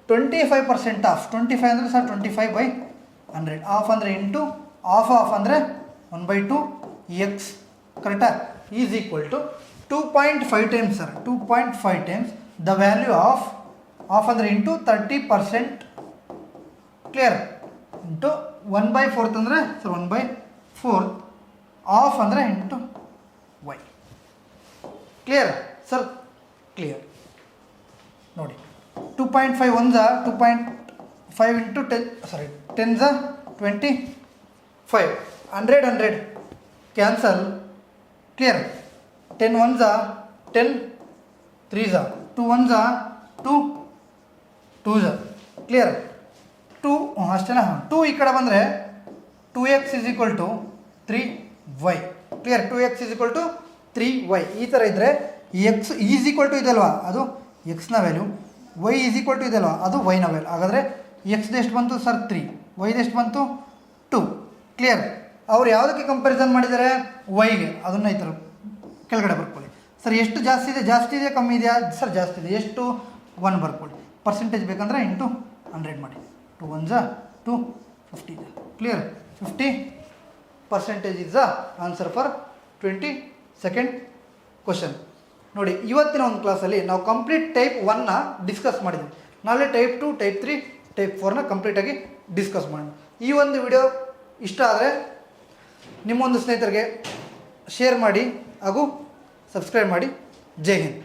25% ಆಫ್ 25 ಅಂದರೆ ಸರ್ 25/100. ಆಫ್ ಅಂದರೆ ಇಂಟು ಆಫ್ ಅಂದರೆ 1/2 ಎಕ್ಸ್. ಕರೆಕ್ಟಾ? Is equal to 2.5 times sir, 2.5 times the value of ಅಂದರೆ ಇಂಟು 30%. ಕ್ಲಿಯರ್? ಇಂಟು 1/4 ಅಂದರೆ ಸರ್ 1/4 ಆಫ್ ಅಂದರೆ into y. Clear sir? Clear. ನೋಡಿ 2.5 1 2.5 ಇಂಟು 10 25 100 ಕ್ಯಾನ್ಸಲ್. ಕ್ಲಿಯರ್? 10 1 10 3 2 1 2 2 ಕ್ಲಿಯರ್? 2 ಅಷ್ಟೇನಾ? 2 ಈ ಕಡೆ ಬಂದರೆ 2x = 3y. Clear? 2x = 3y. ಈ ಥರ ಇದ್ದರೆ ಎಕ್ಸ್ ಈಸ್ ಈಕ್ವಲ್ ಟು ಇದಲ್ವಾ, ಅದು ಎಕ್ಸ್ನ value, y is equal to ಇದಲ್ವಾ, ಅದು ವೈನ ವ್ಯಾಲ್ಯೂ. ಹಾಗಾದರೆ ಎಕ್ಸ್ದು ಎಷ್ಟು ಬಂತು ಸರ್? 3. ವೈದು ಎಷ್ಟು ಬಂತು? 2. ಕ್ಲಿಯರ್? ಅವ್ರು ಯಾವುದಕ್ಕೆ ಕಂಪ್ಯಾರಿಸನ್ ಮಾಡಿದ್ದಾರೆ? ವೈಗೆ. ಅದನ್ನು ಈ ಥರ ಕೆಳಗಡೆ ಬರ್ಕೊಳ್ಳಿ. ಸರ್ ಎಷ್ಟು ಜಾಸ್ತಿ ಇದೆ? ಜಾಸ್ತಿ ಇದೆಯಾ ಕಮ್ಮಿ ಇದೆಯಾ? ಸರ್ ಜಾಸ್ತಿ ಇದೆ. ಎಷ್ಟು? 1 ಬರ್ಕೊಳ್ಳಿ. ಪರ್ಸೆಂಟೇಜ್ ಬೇಕಂದರೆ ಇಂಟು 100 ಮಾಡಿ. 2 1 2 50. Clear? 50% is the answer for 22nd question. ನೋಡಿ, ಇವತ್ತಿನ ಒಂದು ಕ್ಲಾಸಲ್ಲಿ ನಾವು ಕಂಪ್ಲೀಟ್ ಟೈಪ್ 1ನ ಡಿಸ್ಕಸ್ ಮಾಡಿದ್ವಿ. ನಾಳೆ ಟೈಪ್ 2, ಟೈಪ್ 3, ಟೈಪ್ 4ನ ಕಂಪ್ಲೀಟಾಗಿ ಡಿಸ್ಕಸ್ ಮಾಡೋಣ. ಈ ಒಂದು ವಿಡಿಯೋ ಇಷ್ಟ ಆದರೆ ನಿಮ್ಮೊಂದು ಸ್ನೇಹಿತರಿಗೆ ಶೇರ್ ಮಾಡಿ ಹಾಗೂ ಸಬ್ಸ್ಕ್ರೈಬ್ ಮಾಡಿ. ಜೈ ಹಿಂದ್.